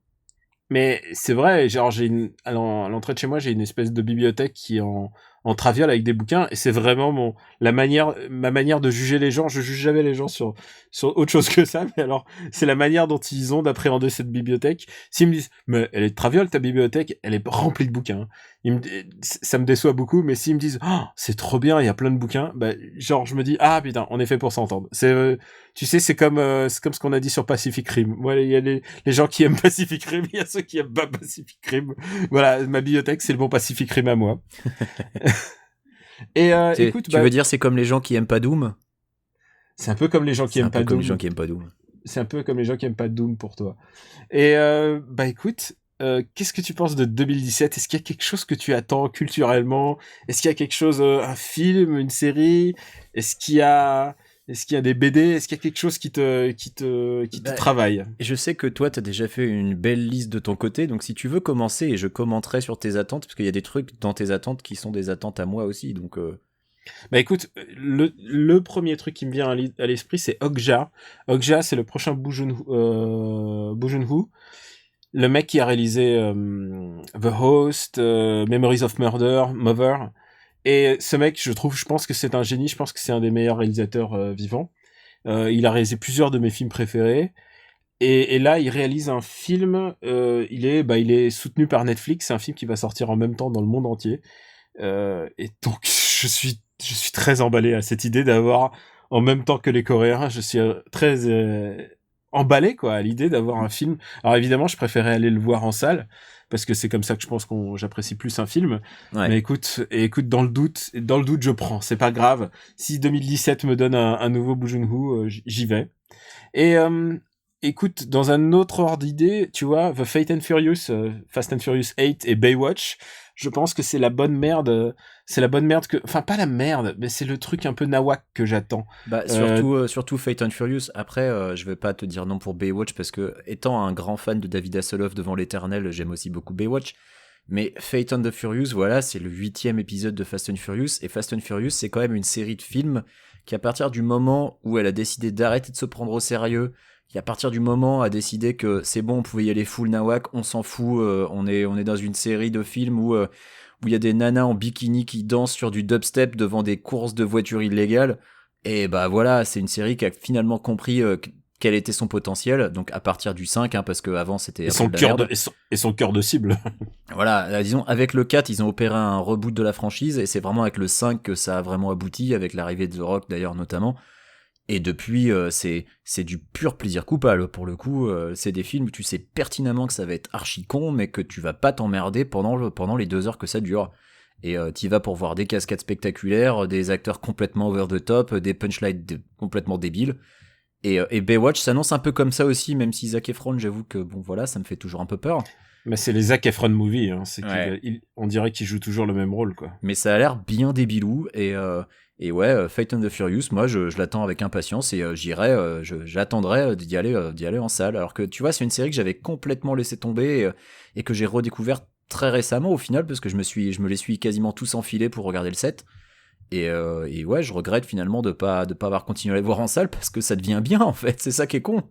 C: Mais c'est vrai, genre à l'entrée de chez moi, j'ai une espèce de bibliothèque qui est en traviole avec des bouquins, et c'est vraiment ma manière de juger les gens. Je juge jamais les gens sur autre chose que ça, mais alors c'est la manière dont ils ont d'appréhender cette bibliothèque. S'ils me disent mais elle est de traviole ta bibliothèque, elle est remplie de bouquins, ça me déçoit beaucoup. Mais s'ils me disent oh, c'est trop bien, il y a plein de bouquins, bah genre je me dis ah putain, on est fait pour s'entendre. Tu sais, c'est comme ce qu'on a dit sur Pacific Rim. Moi, il y a les gens qui aiment Pacific Rim, il y a ceux qui aiment pas Pacific Rim. Voilà, ma bibliothèque, c'est le bon Pacific Rim à moi. Et écoute,
D: tu veux dire c'est comme les gens qui aiment pas Doom?
C: C'est un peu comme les gens qui aiment pas Doom.
D: Les gens qui aiment pas Doom.
C: C'est un peu comme les gens qui aiment pas Doom pour toi. Et écoute, qu'est-ce que tu penses de 2017? Est-ce qu'il y a quelque chose que tu attends culturellement? Est-ce qu'il y a quelque chose, un film, une série? Est-ce qu'il y a des BD? Est-ce qu'il y a quelque chose qui te travaille?
D: Je sais que toi, t'as déjà fait une belle liste de ton côté, donc si tu veux commencer, et je commenterai sur tes attentes, parce qu'il y a des trucs dans tes attentes qui sont des attentes à moi aussi, donc...
C: Bah écoute, le premier truc qui me vient à l'esprit, c'est Okja. Okja, c'est le prochain Bong Joon-ho, le mec qui a réalisé The Host, Memories of Murder, Mother. Et ce mec, je pense que c'est un génie, je pense que c'est un des meilleurs réalisateurs vivants. Il a réalisé plusieurs de mes films préférés. Et là, il réalise un film, il est soutenu par Netflix, c'est un film qui va sortir en même temps dans le monde entier. Et donc, je suis très emballé à cette idée d'avoir, en même temps que les Coréens, je suis très emballé, quoi, à l'idée d'avoir un film. Alors évidemment, je préférais aller le voir en salle, parce que c'est comme ça que je pense j'apprécie plus un film. Ouais. Mais écoute, dans le doute, je prends. C'est pas grave. Si 2017 me donne un nouveau Bong Joon-ho, j'y vais. Et écoute, dans un autre ordre d'idée, tu vois, The Fast and Furious 8 et Baywatch, je pense que c'est la bonne merde enfin pas la merde, mais c'est le truc un peu nawak que j'attends.
D: Bah surtout Fast and Furious. Après, je vais pas te dire non pour Baywatch parce que étant un grand fan de David Hasselhoff devant l'éternel, j'aime aussi beaucoup Baywatch. Mais Fast and the Furious, voilà, c'est le 8e épisode de Fast and Furious, et Fast and Furious, c'est quand même une série de films qui, à partir du moment où elle a décidé d'arrêter de se prendre au sérieux, qui à partir du moment a décidé que c'est bon, on pouvait y aller full nawak, on s'en fout, on est dans une série de films où il y a des nanas en bikini qui dansent sur du dubstep devant des courses de voitures illégales, et bah voilà, c'est une série qui a finalement compris quel était son potentiel, donc à partir du 5, parce qu'avant c'était...
C: Et son cœur de cible.
D: Voilà, disons, avec le 4, ils ont opéré un reboot de la franchise, et c'est vraiment avec le 5 que ça a vraiment abouti, avec l'arrivée de The Rock d'ailleurs notamment. Et depuis, c'est du pur plaisir coupable. Pour le coup, c'est des films où tu sais pertinemment que ça va être archi con, mais que tu vas pas t'emmerder pendant les 2 heures que ça dure. Et t'y vas pour voir des cascades spectaculaires, des acteurs complètement over the top, des punchlines complètement débiles. Et Baywatch s'annonce un peu comme ça aussi, même si Zac Efron, j'avoue que bon voilà, ça me fait toujours un peu peur.
C: Mais c'est les Zac Efron movies, hein. On dirait qu'il joue toujours le même rôle, quoi.
D: Mais ça a l'air bien débilou, et ouais, Fast and the Furious, moi je l'attends avec impatience, et j'attendrai d'y aller en salle. Alors que tu vois, c'est une série que j'avais complètement laissé tomber, et que j'ai redécouvert très récemment au final, parce que je me les suis quasiment tous enfilés pour regarder le set. Et ouais, je regrette finalement de pas avoir continué à les voir en salle, parce que ça devient bien en fait, c'est ça qui est con.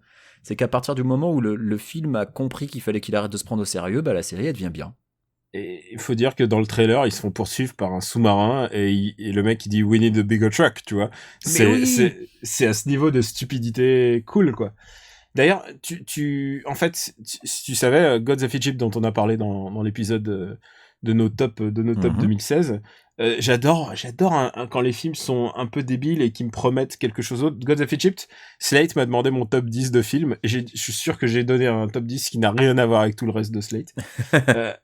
D: C'est qu'à partir du moment où le film a compris qu'il fallait qu'il arrête de se prendre au sérieux, bah la série elle devient bien.
C: Et il faut dire que dans le trailer, ils se font poursuivre par un sous-marin, et le mec il dit "We need a bigger truck", tu vois. C'est à ce niveau de stupidité cool, quoi. D'ailleurs, en fait, tu savais, Gods of Egypt dont on a parlé dans l'épisode de nos top 2016. J'adore quand les films sont un peu débiles et qui me promettent quelque chose d'autre. Gods of Egypt, Slate m'a demandé mon top 10 de films, et je suis sûr que j'ai donné un top 10 qui n'a rien à voir avec tout le reste de Slate.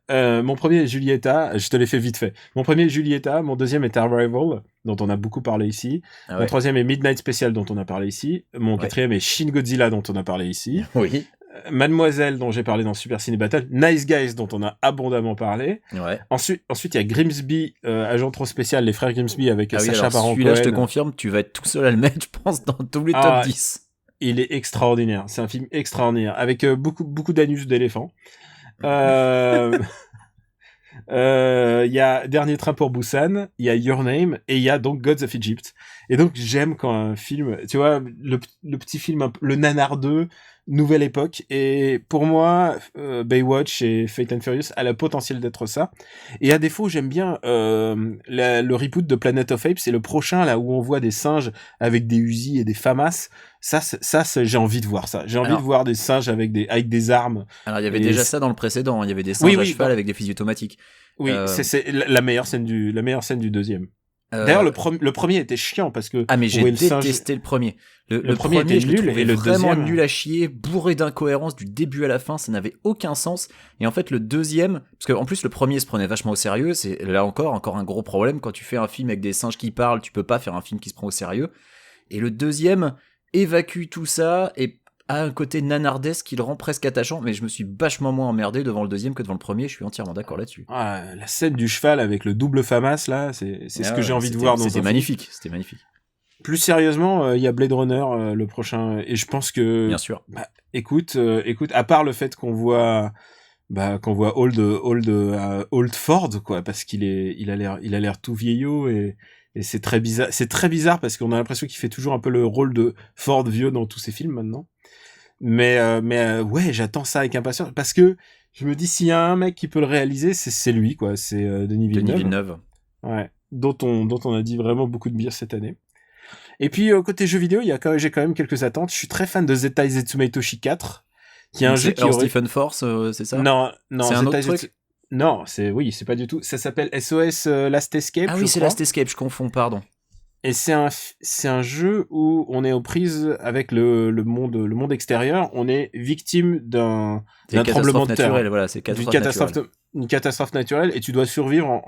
C: Mon premier est Julieta, je te l'ai fait vite fait. Mon premier est Julieta, mon deuxième est Arrival, dont on a beaucoup parlé ici. Ah ouais. Mon troisième est Midnight Special, dont on a parlé ici. Mon quatrième est Shin Godzilla, dont on a parlé ici.
D: Oui.
C: Mademoiselle, dont j'ai parlé dans Super Ciné Battle, Nice Guys, dont on a abondamment parlé.
D: Ouais.
C: Ensuite, il y a Grimsby, agent trop spécial, les frères Grimsby avec Sacha Baron Cohen.
D: Celui-là, je te confirme, tu vas être tout seul à le mettre, je pense, dans tous les top 10.
C: Il est extraordinaire. C'est un film extraordinaire, avec beaucoup d'anus d'éléphants. Il y a Dernier train pour Busan, il y a Your Name, et il y a donc Gods of Egypt. Et donc, j'aime quand un film, tu vois, le petit film, le Nanar 2, nouvelle époque, et pour moi, Baywatch et Fast and Furious a le potentiel d'être ça. Et à défaut, j'aime bien le reboot de Planet of Apes, c'est le prochain, là où on voit des singes avec des Uzi et des FAMAS. Ça, j'ai envie de voir ça. J'ai envie de voir des singes avec des armes.
D: Alors, il y avait déjà ça dans le précédent, il y avait des singes à cheval avec des fusils automatiques.
C: Oui, c'est la meilleure scène du deuxième. D'ailleurs, le premier était chiant parce que...
D: Ah, mais j'ai détesté le premier. Le premier était nul et le vraiment deuxième... nul à chier, bourré d'incohérences du début à la fin, ça n'avait aucun sens. Et en fait, le deuxième, parce qu'en plus, le premier se prenait vachement au sérieux, c'est là encore un gros problème. Quand tu fais un film avec des singes qui parlent, tu peux pas faire un film qui se prend au sérieux. Et le deuxième évacue tout ça et a un côté nanardesque qui le rend presque attachant, mais je me suis vachement moins emmerdé devant le deuxième que devant le premier, je suis entièrement d'accord là-dessus.
C: Ah, la scène du cheval avec le double FAMAS, là, c'est ce que j'ai envie de voir dans
D: C'était magnifique, c'était magnifique.
C: Plus sérieusement, il y a Blade Runner, le prochain, et je pense que...
D: Bien sûr.
C: Bah, écoute, à part le fait qu'on voit Old Ford, quoi, parce il a l'air tout vieillot et c'est très bizarre parce qu'on a l'impression qu'il fait toujours un peu le rôle de Ford vieux dans tous ses films maintenant. Mais ouais, j'attends ça avec impatience parce que je me dis s'il y a un mec qui peut le réaliser, c'est lui, quoi. C'est Denis Villeneuve. Ouais, dont on a dit vraiment beaucoup de bien cette année. Et puis côté jeux vidéo, j'ai quand même quelques attentes. Je suis très fan de Zetai Zetsumei Toshi 4, qui est un jeu qui aurait...
D: Stephen Force, c'est ça?
C: Non,
D: c'est un autre truc.
C: Non, c'est pas du tout. Ça s'appelle SOS Last Escape.
D: Ah oui, c'est Last Escape, je confonds, pardon.
C: Et c'est un jeu où on est aux prises avec le monde extérieur. On est victime d'un tremblement de terre,
D: voilà, c'est
C: une catastrophe naturelle, et tu dois survivre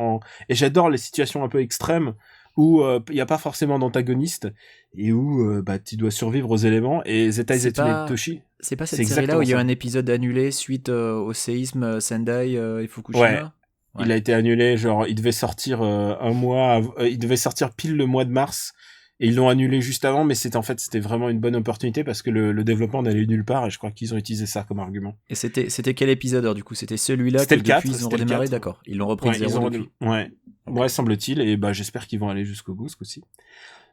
C: Et j'adore les situations un peu extrêmes où il y a pas forcément d'antagoniste et où tu dois survivre aux éléments. Et Zetai Zetsumei Toshi,
D: c'est pas cette série-là où il y a un épisode annulé suite au séisme Sendai et Fukushima.
C: Ouais. Il a été annulé, genre il devait sortir il devait sortir pile le mois de mars et ils l'ont annulé juste avant, mais c'était vraiment une bonne opportunité parce que le développement n'allait nulle part et je crois qu'ils ont utilisé ça comme argument.
D: Et c'était quel épisode alors, du coup? C'était celui-là que depuis ils ont redémarré, d'accord. Ils l'ont repris de zéro depuis.
C: Ouais, semble-t-il, et j'espère qu'ils vont aller jusqu'au bout ce coup-ci.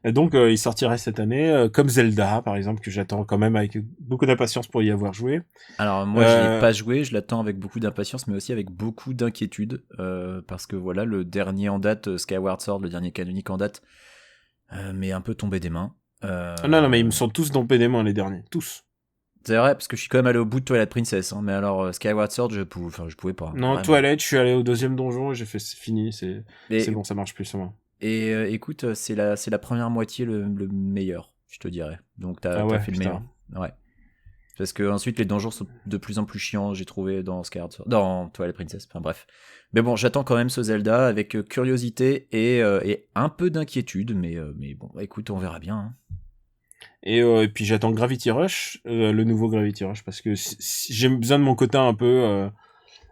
C: Et donc il sortirait cette année, comme Zelda par exemple, que j'attends quand même avec beaucoup d'impatience pour y avoir joué.
D: Alors moi je l'ai pas joué, je l'attends avec beaucoup d'impatience, mais aussi avec beaucoup d'inquiétude, parce que voilà, le dernier en date, Skyward Sword, le dernier canonique en date, m'est un peu tombé des mains.
C: Non, mais ils me sont tous tombés des mains, les derniers, tous.
D: C'est vrai, parce que je suis quand même allé au bout de Twilight Princess, hein, mais alors Skyward Sword, je pouvais pas.
C: Non, vraiment. Twilight, je suis allé au deuxième donjon et j'ai fait, c'est fini, c'est bon, ça marche plus sur moi.
D: Et écoute, c'est la première moitié le meilleur, je te dirais. Donc t'as fait le meilleur. Ouais. Parce que ensuite les donjons sont de plus en plus chiants, j'ai trouvé dans Twilight Princess. Enfin bref. Mais bon, j'attends quand même ce Zelda avec curiosité et un peu d'inquiétude, mais bon, écoute, on verra bien. Hein.
C: Et puis j'attends Gravity Rush, le nouveau Gravity Rush, parce que j'ai besoin de mon quota un peu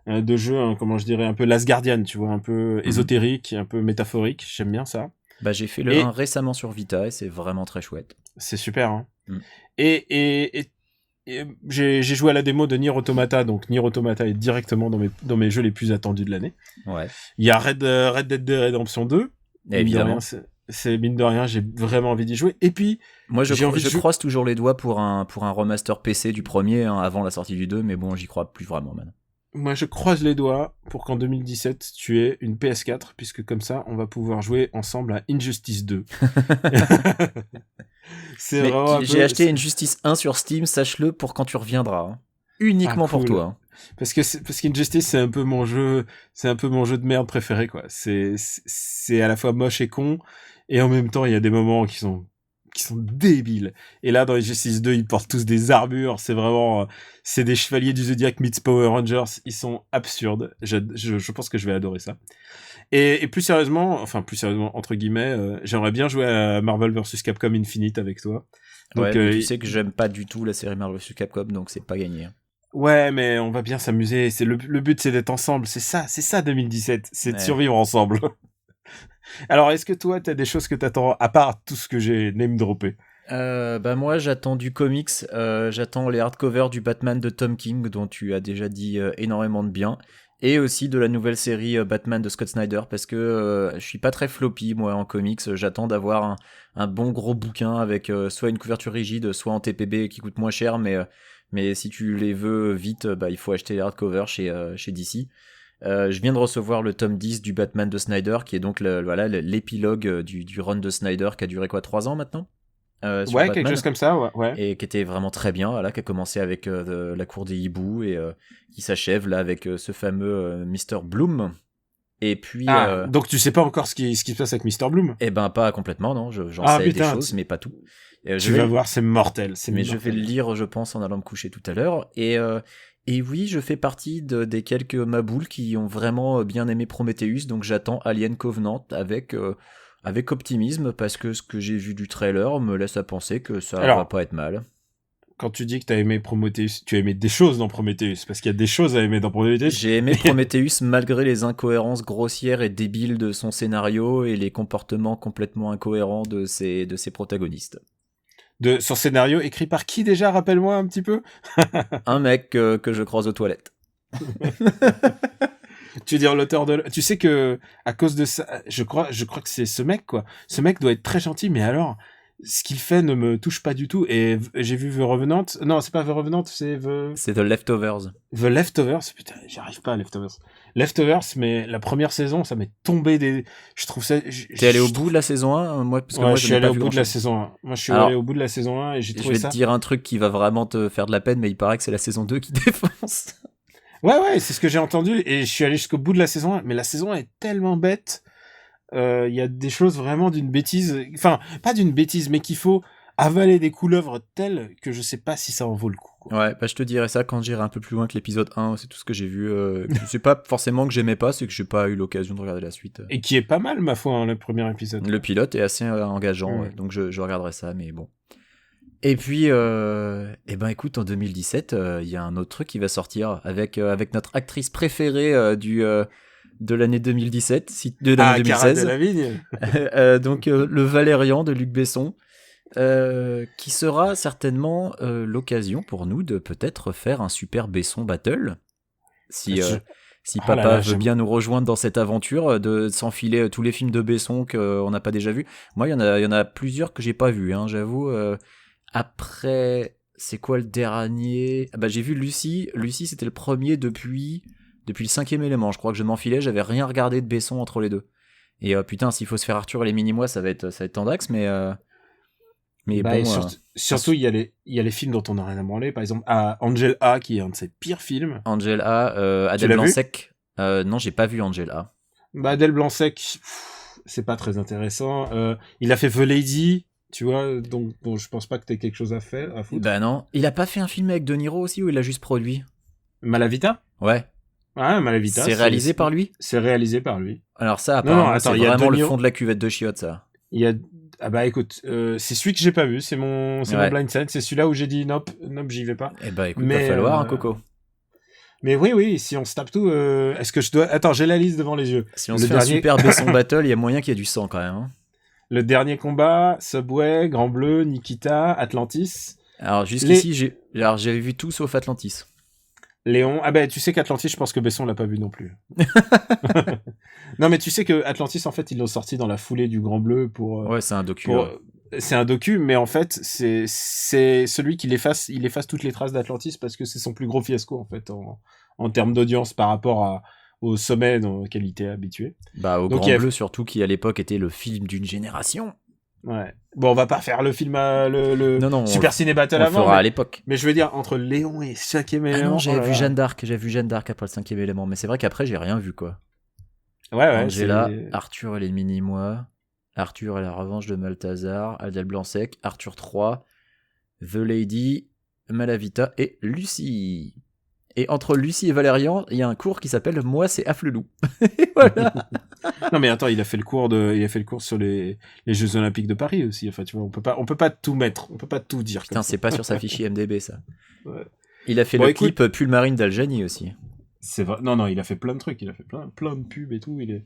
C: de jeu, hein, comment je dirais, un peu Last Guardian, tu vois, un peu ésotérique, un peu métaphorique, j'aime bien ça.
D: J'ai fait le 1 récemment sur Vita et c'est vraiment très chouette.
C: C'est super, hein. Et j'ai joué à la démo de Nier Automata, donc Nier Automata est directement dans mes jeux les plus attendus de l'année. Ouais. Il y a Red Dead Redemption 2.
D: Évidemment.
C: C'est mine de rien, j'ai vraiment envie d'y jouer. Et puis,
D: moi je croise toujours les doigts pour un remaster PC du premier, hein, avant la sortie du 2, mais bon, j'y crois plus vraiment maintenant.
C: Moi, je croise les doigts pour qu'en 2017, tu aies une PS4, puisque comme ça, on va pouvoir jouer ensemble à Injustice 2.
D: J'ai acheté Injustice 1 sur Steam, sache-le, pour quand tu reviendras. Hein. Uniquement pour toi. Hein.
C: Parce qu'Injustice, c'est un peu mon jeu de merde préféré, quoi. C'est à la fois moche et con, et en même temps, il y a des moments qui sont débiles. Et là, dans Injustice 2, ils portent tous des armures. C'est vraiment, c'est des chevaliers du Zodiac meets Power Rangers. Ils sont absurdes. Je pense que je vais adorer ça. Et plus sérieusement, entre guillemets, j'aimerais bien jouer à Marvel vs Capcom Infinite avec toi.
D: Donc, tu sais que j'aime pas du tout la série Marvel vs Capcom, donc c'est pas gagné.
C: Ouais, mais on va bien s'amuser. C'est le but, c'est d'être ensemble. C'est ça 2017. C'est de survivre ensemble. Alors, est-ce que toi, t'as des choses que t'attends, à part tout ce que j'ai name-droppé?
D: Moi, j'attends du comics. J'attends les hardcovers du Batman de Tom King, dont tu as déjà dit énormément de bien. Et aussi de la nouvelle série Batman de Scott Snyder, parce que je suis pas très floppy, moi, en comics. J'attends d'avoir un bon gros bouquin avec soit une couverture rigide, soit en TPB qui coûte moins cher, mais si tu les veux vite, il faut acheter les hardcovers chez DC. Je viens de recevoir le tome 10 du Batman de Snyder, qui est donc l'épilogue du run de Snyder, qui a duré 3 ans maintenant,
C: ouais, Batman, quelque chose comme ça, ouais.
D: Et qui était vraiment très bien, qui a commencé avec la cour des hiboux, et qui s'achève là avec ce fameux Mr. Bloom. Et puis...
C: donc tu sais pas encore ce qui se passe avec Mr. Bloom?
D: Eh ben, pas complètement, non. J'en sais des choses, mais pas tout.
C: Tu vas voir, c'est mortel.
D: Je vais le lire, je pense, en allant me coucher tout à l'heure. Et oui, je fais partie des quelques maboules qui ont vraiment bien aimé Prometheus, donc j'attends Alien Covenant avec optimisme, parce que ce que j'ai vu du trailer me laisse à penser que ça va pas être mal.
C: Quand tu dis que t'as aimé Prometheus, tu as aimé des choses dans Prometheus, parce qu'il y a des choses à aimer dans Prometheus.
D: J'ai aimé Prometheus malgré les incohérences grossières et débiles de son scénario et les comportements complètement incohérents de ses protagonistes.
C: De son scénario écrit par qui déjà, rappelle-moi un petit peu?
D: Un mec que je croise aux toilettes.
C: Tu veux dire l'auteur de... Tu sais que à cause de ça, je crois que c'est ce mec, quoi. Ce mec doit être très gentil, mais alors, ce qu'il fait ne me touche pas du tout. Et j'ai vu The Revenant. Non, c'est pas The Revenant, c'est
D: The Leftovers.
C: The Leftovers. Putain, j'y arrive pas à Leftovers. Leftovers, mais la première saison, ça m'est tombé des... Je trouve ça...
D: T'es allé au bout de la saison 1? Moi, parce que moi,
C: je suis allé au bout de la saison 1. Moi, je suis allé au bout de la saison 1 et j'ai trouvé ça...
D: Je vais te dire un truc qui va vraiment te faire de la peine, mais il paraît que c'est la saison 2 qui défonce.
C: Ouais, c'est ce que j'ai entendu et je suis allé jusqu'au bout de la saison 1, mais la saison 1 est tellement bête. Il y a des choses vraiment d'une bêtise... Enfin, pas d'une bêtise, mais qu'il faut avaler des couleuvres telles que je sais pas si ça en vaut le coup. Quoi.
D: Ouais, bah je te dirai ça quand j'irai un peu plus loin que l'épisode 1, c'est tout ce que j'ai vu. C'est pas forcément que j'aimais pas, c'est que j'ai pas eu l'occasion de regarder la suite.
C: Et qui est pas mal, ma foi, hein, le premier épisode.
D: Le pilote est assez engageant, ouais, donc je regarderai ça, mais bon. Et puis, eh ben écoute, en 2017, il y a un autre truc qui va sortir avec notre actrice préférée de l'année 2017, de l'année 2016.
C: Cara Delevingne.
D: Donc le Valérian de Luc Besson. Qui sera certainement l'occasion pour nous de peut-être faire un super Besson battle si papa veut bien nous rejoindre dans cette aventure de s'enfiler tous les films de Besson qu'on n'a pas déjà vus. Moi il y en a plusieurs que j'ai pas vus, hein, j'avoue. Après, c'est quoi le dernier? J'ai vu Lucie c'était le premier depuis le 5e élément, je crois que je m'enfilais, j'avais rien regardé de Besson entre les deux. Et putain, s'il faut se faire Arthur et les Mini-mois, ça va être tendax, mais bon,
C: surtout il y a les films dont on n'a rien à branler, par exemple Angel A qui est un de ses pires films.
D: Angel A, Adèle Blanc-Sec. Non, j'ai pas vu Angel A.
C: Adèle Blanc-Sec, c'est pas très intéressant. Il a fait The Lady, tu vois, donc je pense pas que t'aies quelque chose à foutre.
D: Bah non, il a pas fait un film avec De Niro aussi, ou il a juste produit?
C: Malavita?
D: Ouais.
C: Ah, Malavita.
D: C'est réalisé par lui?
C: C'est réalisé par lui.
D: Alors ça, apparemment, c'est vraiment le fond de la cuvette de chiottes, ça.
C: Il y a... Ah bah écoute, c'est celui que j'ai pas vu, c'est mon blind side, c'est celui-là où j'ai dit nope, j'y vais pas.
D: Eh bah écoute, va falloir un coco.
C: Mais oui, si on se tape tout, est-ce que je dois... Attends, j'ai la liste devant les yeux.
D: Si on se fait un super Besson battle, il y a moyen qu'il y ait du sang quand même. Hein.
C: Le dernier combat, Subway, Grand Bleu, Nikita, Atlantis.
D: Alors jusqu'ici, j'avais vu tout sauf Atlantis.
C: Léon, tu sais qu'Atlantis, je pense que Besson l'a pas vu non plus. Non, mais tu sais que Atlantis, en fait, ils l'ont sorti dans la foulée du Grand Bleu pour...
D: ouais, c'est un docu.
C: C'est un docu, mais en fait, c'est celui qui il efface toutes les traces d'Atlantis parce que c'est son plus gros fiasco, en fait, en termes d'audience par rapport au sommet auquel il était habitué.
D: Au Grand Bleu, surtout, qui à l'époque était le film d'une génération.
C: Ouais. Bon, on va pas faire le film non, Super Ciné Battle avant.
D: On le fera à l'époque.
C: Mais je veux dire, entre Léon et 5e élément.
D: Non, j'ai vu Jeanne d'Arc après le 5e élément, mais c'est vrai qu'après, j'ai rien vu, quoi.
C: Ouais.
D: Angela, Arthur et les Mini-mois, Arthur et la revanche de Malthazar, Adèle Blanc-Sec, Arthur 3, The Lady, Malavita et Lucie. Et entre Lucie et Valérian, il y a un cours qui s'appelle Moi, c'est Afflelou. Voilà.
C: Non mais attends, il a fait le cours sur les Jeux Olympiques de Paris aussi. Enfin, tu vois, on peut pas tout mettre, on peut pas tout dire.
D: Putain, c'est pas sur sa fiche IMDb ça.
C: Ouais.
D: Il a fait clip Pull Marine d'Aljani aussi.
C: C'est vrai. Non, il a fait plein de trucs, il a fait plein de pubs et tout. Il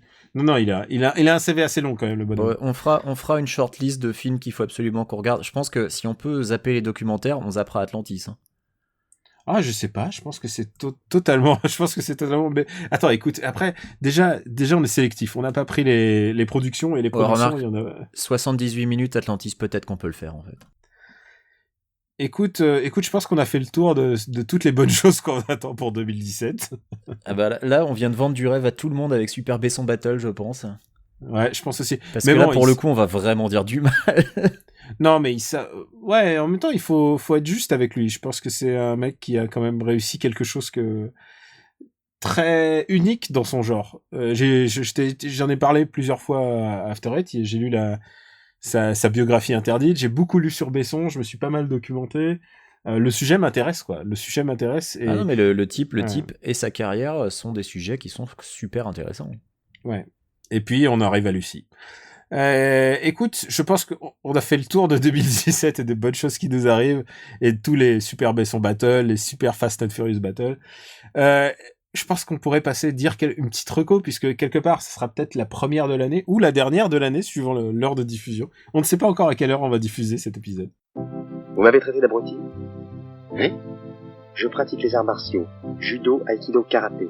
C: a un CV assez long quand même, le bonhomme.
D: Ouais, on fera une shortlist de films qu'il faut absolument qu'on regarde. Je pense que si on peut zapper les documentaires, on zappera Atlantis. Hein.
C: Ah, je sais pas, je pense que c'est totalement... Mais... Attends, écoute, après, déjà, on est sélectif. On n'a pas pris les productions et les productions.
D: Remarque, il y en a... 78 minutes, Atlantis, peut-être qu'on peut le faire, en fait.
C: Écoute, je pense qu'on a fait le tour de toutes les bonnes choses qu'on attend pour 2017.
D: Là, on vient de vendre du rêve à tout le monde avec Super Besson Battle, je pense.
C: Ouais, je pense aussi.
D: Parce que là, pour le coup, on va vraiment dire du mal.
C: Non, mais ouais, en même temps, il faut être juste avec lui. Je pense que c'est un mec qui a quand même réussi quelque chose que très unique dans son genre. J'en ai parlé plusieurs fois à After Eight. J'ai lu sa biographie interdite. J'ai beaucoup lu sur Besson. Je me suis pas mal documenté. Le sujet m'intéresse, quoi. Le sujet m'intéresse. Et...
D: Ah non, mais le type et sa carrière sont des sujets qui sont super intéressants.
C: Ouais. Et puis, on arrive à Lucie. Écoute, je pense qu'on a fait le tour de 2017 et des bonnes choses qui nous arrivent, et de tous les super Besson Battle, les super Fast and Furious Battle. Je pense qu'on pourrait dire une petite reco, puisque quelque part, ce sera peut-être la première de l'année, ou la dernière de l'année, suivant l'heure de diffusion. On ne sait pas encore à quelle heure on va diffuser cet épisode.
A: Vous m'avez traité d'abruti ? Oui. Je pratique les arts martiaux, judo, aikido, karaté.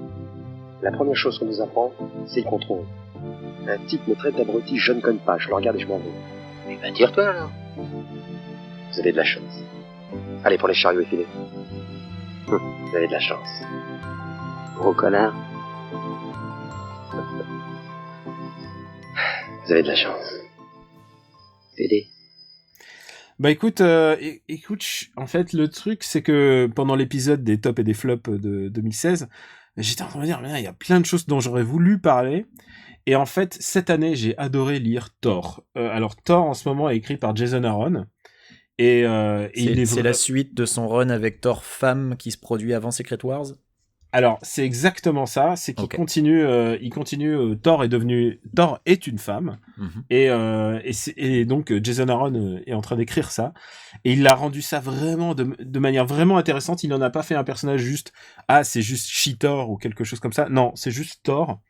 A: La première chose qu'on nous apprend, c'est le contrôle. Un type me traite d'abruti, je ne cogne pas, je le regarde et je m'en vais. Eh ben tire-toi alors. Vous avez de la chance. Allez, prenez le chariot et filez. Vous avez de la chance. Gros connard. Vous avez de la chance. PD.
C: Bah écoute, en fait, le truc, c'est que pendant l'épisode des tops et des flops de 2016, j'étais en train de me dire, il y a plein de choses dont j'aurais voulu parler. Et en fait, cette année, j'ai adoré lire Thor. Alors, Thor, en ce moment, est écrit par Jason Aaron.
D: C'est la suite de son run avec Thor Femme qui se produit avant Secret Wars.
C: Alors, c'est exactement ça. C'est qu'il continue. Thor est une femme. Mm-hmm. Et donc, Jason Aaron est en train d'écrire ça. Et il a rendu ça vraiment de manière vraiment intéressante. Il n'en a pas fait un personnage juste, c'est juste She-Thor ou quelque chose comme ça. Non, c'est juste Thor.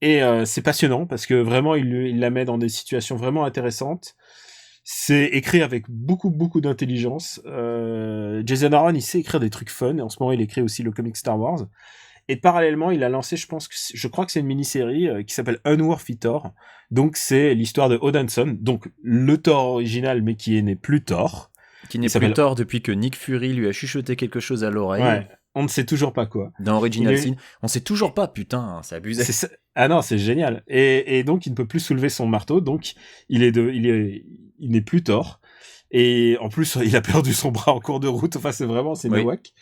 C: Et c'est passionnant parce que vraiment il la met dans des situations vraiment intéressantes. C'est écrit avec beaucoup d'intelligence. Jason Aaron, il sait écrire des trucs fun. En ce moment, il écrit aussi le comic Star Wars. Et parallèlement, il a lancé, je crois que c'est une mini-série qui s'appelle Unworthy Thor. Donc c'est l'histoire de Odinson, donc le Thor original, mais qui n'est plus Thor.
D: Qui n'est plus Thor depuis que Nick Fury lui a chuchoté quelque chose à l'oreille.
C: Ouais. On ne sait toujours pas quoi.
D: Dans Original Sin, on sait toujours pas, putain, c'est abusé.
C: Ah non, c'est génial. Et donc, il ne peut plus soulever son marteau, donc il n'est plus Thor. Et en plus, il a perdu son bras en cours de route. Enfin, c'est nawak.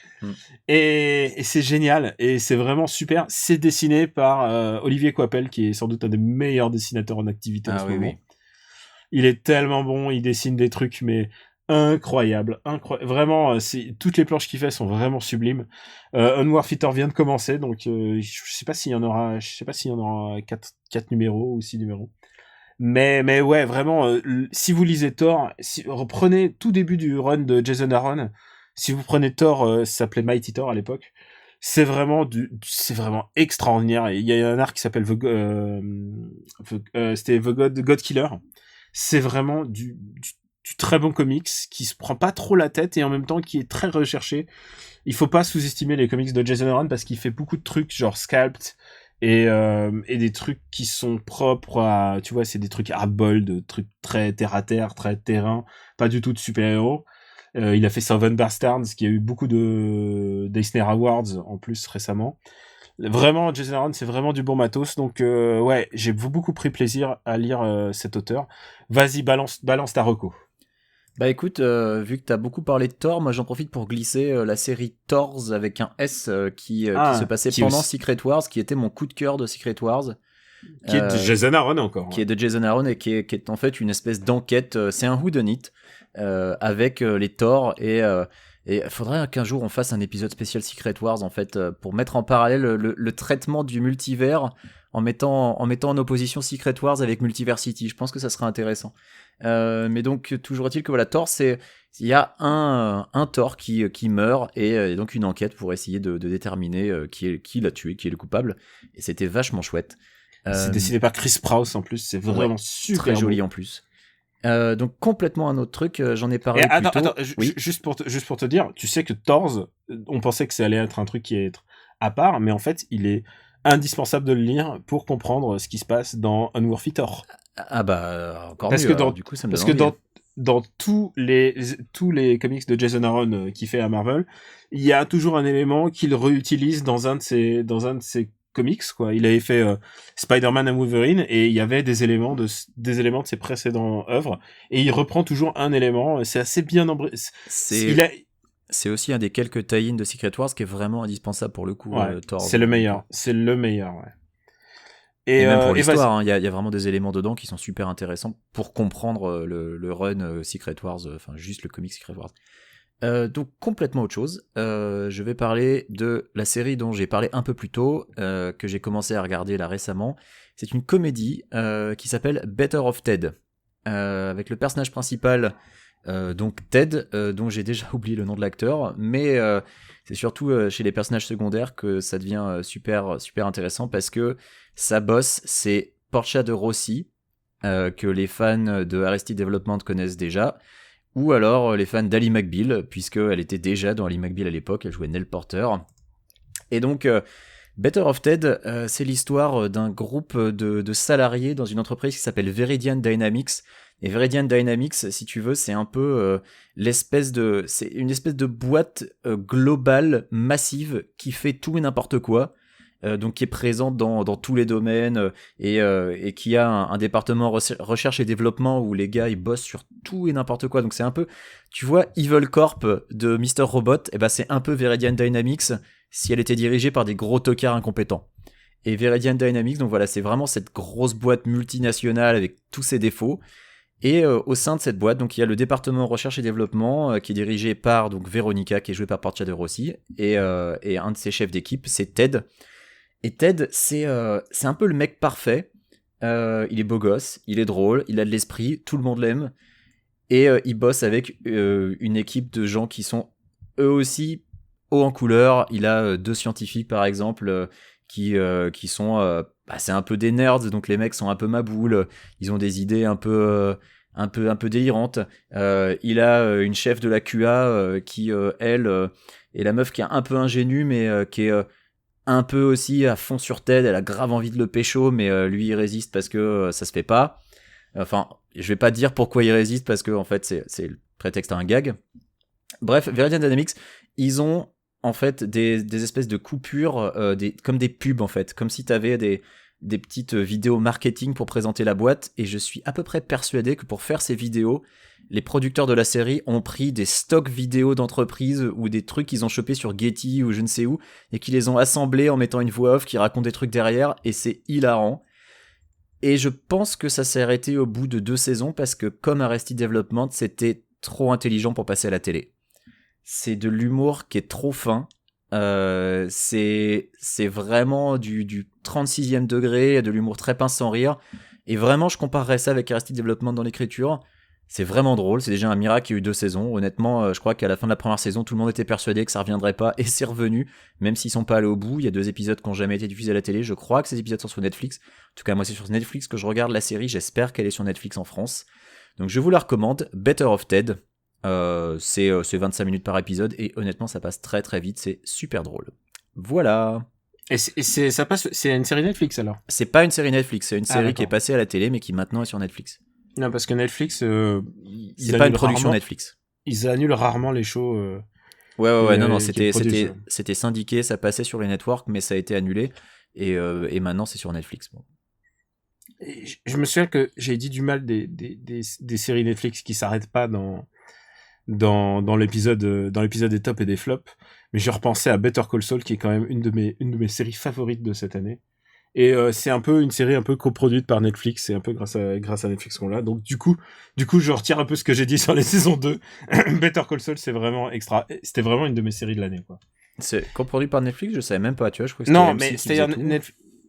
C: Et c'est génial. Et c'est vraiment super. C'est dessiné par Olivier Coipel, qui est sans doute un des meilleurs dessinateurs en activité en ce moment. Il est tellement bon, il dessine des trucs, mais incroyable. Vraiment, toutes les planches qu'il fait sont vraiment sublimes. Unworthy Thor vient de commencer, donc je sais pas s'il y en aura 4 numéros ou 6 numéros. Mais ouais, vraiment, si vous lisez Thor, reprenez tout début du run de Jason Aaron. Si vous prenez Thor, ça s'appelait Mighty Thor à l'époque. C'est vraiment extraordinaire. Il y a un arc qui s'appelle c'était The God Killer. C'est vraiment du très bon comics qui se prend pas trop la tête et en même temps qui est très recherché. Il faut pas sous-estimer les comics de Jason Aaron parce qu'il fait beaucoup de trucs genre Sculpt et des trucs qui sont propres à, tu vois, c'est des trucs hardball, de trucs très terre à terre, très terrain, pas du tout de super-héros. Il a fait Seven Bastards qui a eu beaucoup d'Eisner Awards en plus récemment. Vraiment, Jason Aaron, c'est vraiment du bon matos. Donc, ouais, j'ai beaucoup pris plaisir à lire cet auteur. Vas-y, balance ta reco.
D: Bah écoute, vu que t'as beaucoup parlé de Thor, moi j'en profite pour glisser la série Thors avec un S qui se passait pendant Secret Wars, qui était mon coup de cœur de Secret Wars.
C: Qui est de Jason Aaron encore.
D: Qui est de Jason Aaron et qui est en fait une espèce d'enquête. C'est un whodunit avec les Thors et il faudrait qu'un jour on fasse un épisode spécial Secret Wars en fait pour mettre en parallèle le traitement du multivers en mettant en opposition Secret Wars avec Multiversity. Je pense que ça serait intéressant. Mais donc toujours est-il que voilà, Thor, il y a un Thor qui meurt et donc une enquête pour essayer de déterminer qui l'a tué, qui est le coupable, et c'était vachement chouette.
C: C'est dessiné par Chris Sprouse en plus, c'est vraiment super
D: très joli en plus. Donc complètement un autre truc, j'en ai parlé plus tôt.
C: Oui. Juste pour te dire, tu sais que Thors, on pensait que ça allait être un truc qui allait être à part, mais en fait il est indispensable de le lire pour comprendre ce qui se passe dans Unworthy Thor.
D: Ah bah encore
C: parce
D: mieux.
C: Que
D: du coup ça me
C: parce
D: donne
C: que
D: envie.
C: dans tous les comics de Jason Aaron qu'il fait à Marvel, il y a toujours un élément qu'il réutilise dans un de ses comics, quoi. Il avait fait Spider-Man and Wolverine et il y avait des éléments de ses précédentes œuvres et il reprend toujours un élément. C'est assez bien
D: c'est aussi un des quelques tie-in de Secret Wars qui est vraiment indispensable pour le coup. Thor.
C: C'est le meilleur, ouais.
D: Et même pour l'histoire, il y a vraiment des éléments dedans qui sont super intéressants pour comprendre le run Secret Wars, enfin juste le comic Secret Wars. Donc complètement autre chose. Je vais parler de la série dont j'ai parlé un peu plus tôt, que j'ai commencé à regarder là récemment. C'est une comédie qui s'appelle Better Off Ted, avec le personnage principal, donc Ted, dont j'ai déjà oublié le nom de l'acteur, mais c'est surtout chez les personnages secondaires que ça devient super super intéressant parce que sa boss c'est Portia de Rossi, que les fans de Arrested Development connaissent déjà. Ou alors les fans d'Ally McBeal, puisqu'elle était déjà dans Ally McBeal à l'époque, elle jouait Nell Porter. Et donc, Better Off Ted, c'est l'histoire d'un groupe de salariés dans une entreprise qui s'appelle Veridian Dynamics. Et Veridian Dynamics, si tu veux, c'est un peu c'est une espèce de boîte globale, massive, qui fait tout et n'importe quoi. Donc qui est présente dans tous les domaines et qui a un département recherche et développement où les gars ils bossent sur tout et n'importe quoi. Donc c'est un peu, tu vois, Evil Corp de Mr. Robot, et ben c'est un peu Veridian Dynamics si elle était dirigée par des gros tocards incompétents. Et Veridian Dynamics, donc voilà, c'est vraiment cette grosse boîte multinationale avec tous ses défauts. Et au sein de cette boîte, donc il y a le département recherche et développement qui est dirigé par donc Veronica, qui est jouée par Portia de Rossi, et un de ses chefs d'équipe, c'est Ted. Et Ted, c'est un peu le mec parfait. Il est beau gosse, il est drôle, il a de l'esprit, tout le monde l'aime. Et il bosse avec une équipe de gens qui sont eux aussi hauts en couleur. Il a 2 scientifiques, par exemple, qui sont... c'est un peu des nerds, donc les mecs sont un peu maboules. Ils ont des idées un peu délirantes. Il a une chef de la QA qui, elle, est la meuf qui est un peu ingénue, mais qui est... un peu aussi à fond sur Ted, elle a grave envie de le pécho, mais lui il résiste parce que ça se fait pas. Enfin, je vais pas dire pourquoi il résiste parce que en fait c'est le prétexte à un gag. Bref, Veridian Dynamics, ils ont en fait des espèces de coupures, comme des pubs en fait, comme si t'avais des petites vidéos marketing pour présenter la boîte, et je suis à peu près persuadé que pour faire ces vidéos, les producteurs de la série ont pris des stocks vidéos d'entreprises ou des trucs qu'ils ont chopés sur Getty ou je ne sais où et qui les ont assemblés en mettant une voix off qui raconte des trucs derrière, et c'est hilarant. Et je pense que ça s'est arrêté au bout de 2 saisons parce que comme Arrested Development, c'était trop intelligent pour passer à la télé. C'est de l'humour qui est trop fin. C'est vraiment du 36e degré, de l'humour très pince sans rire. Et vraiment, je comparerais ça avec Arrested Development dans l'écriture. C'est vraiment drôle, c'est déjà un miracle qu'il y a eu 2 saisons. Honnêtement, je crois qu'à la fin de la première saison, tout le monde était persuadé que ça reviendrait pas, et c'est revenu, même s'ils sont pas allés au bout. Il y a 2 épisodes qui n'ont jamais été diffusés à la télé. Je crois que ces épisodes sont sur Netflix. En tout cas, moi, c'est sur Netflix que je regarde la série. J'espère qu'elle est sur Netflix en France. Donc, je vous la recommande. Better Off Ted. C'est 25 minutes par épisode, et honnêtement, ça passe très très vite. C'est super drôle. Voilà.
C: Et c'est une série Netflix alors?
D: C'est pas une série Netflix, c'est une série qui est passée à la télé, mais qui maintenant est sur Netflix.
C: Non, parce que Netflix,
D: c'est pas une production Netflix.
C: Ils annulent rarement les shows.
D: Non, c'était syndiqué, ça passait sur les networks, mais ça a été annulé, et maintenant c'est sur Netflix. Bon.
C: Je me souviens que j'ai dit du mal des séries Netflix qui s'arrêtent pas dans l'épisode des tops et des flops, mais j'ai repensé à Better Call Saul, qui est quand même une de mes séries favorites de cette année. Et c'est un peu une série un peu coproduite par Netflix, c'est un peu grâce à Netflix qu'on l'a. Donc du coup je retire un peu ce que j'ai dit sur les saisons 2. Better Call Saul, c'est vraiment extra. C'était vraiment une de mes séries de l'année, quoi.
D: C'est coproduit par Netflix, je savais même pas, tu vois, je crois que
C: c'était
D: non,
C: MC, mais c'est-à-dire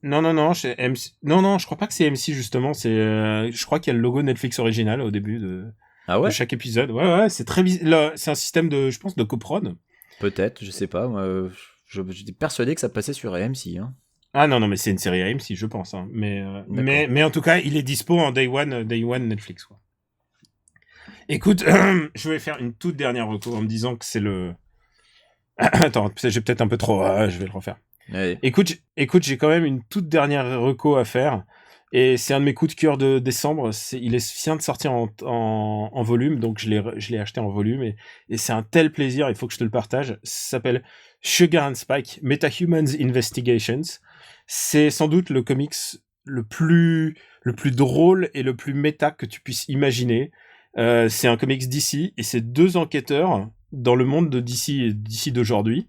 C: non, chez MC. Non, je crois pas que c'est MC justement, je crois qu'il y a le logo Netflix original au début de chaque épisode. Ouais, c'est très bizarre. C'est un système de, je pense, de coprod.
D: Peut-être, je sais pas. Moi, j'étais persuadé que ça passait sur AMC, hein.
C: Ah non, mais c'est une série AMC, je pense. Hein. Mais en tout cas, il est dispo en Day One Netflix, quoi. Écoute, je vais faire une toute dernière reco en me disant que c'est le... Attends, j'ai peut-être un peu trop... je vais le refaire.
D: Allez.
C: Écoute, j'ai quand même une toute dernière reco à faire. Et c'est un de mes coups de cœur de décembre. Il vient de sortir en volume, donc je l'ai acheté en volume. Et c'est un tel plaisir, il faut que je te le partage. Ça s'appelle Sugar and Spike, Metahumans Investigations. C'est sans doute le comics le plus drôle et le plus méta que tu puisses imaginer. C'est un comics DC, et c'est 2 enquêteurs dans le monde de d'ici d'aujourd'hui,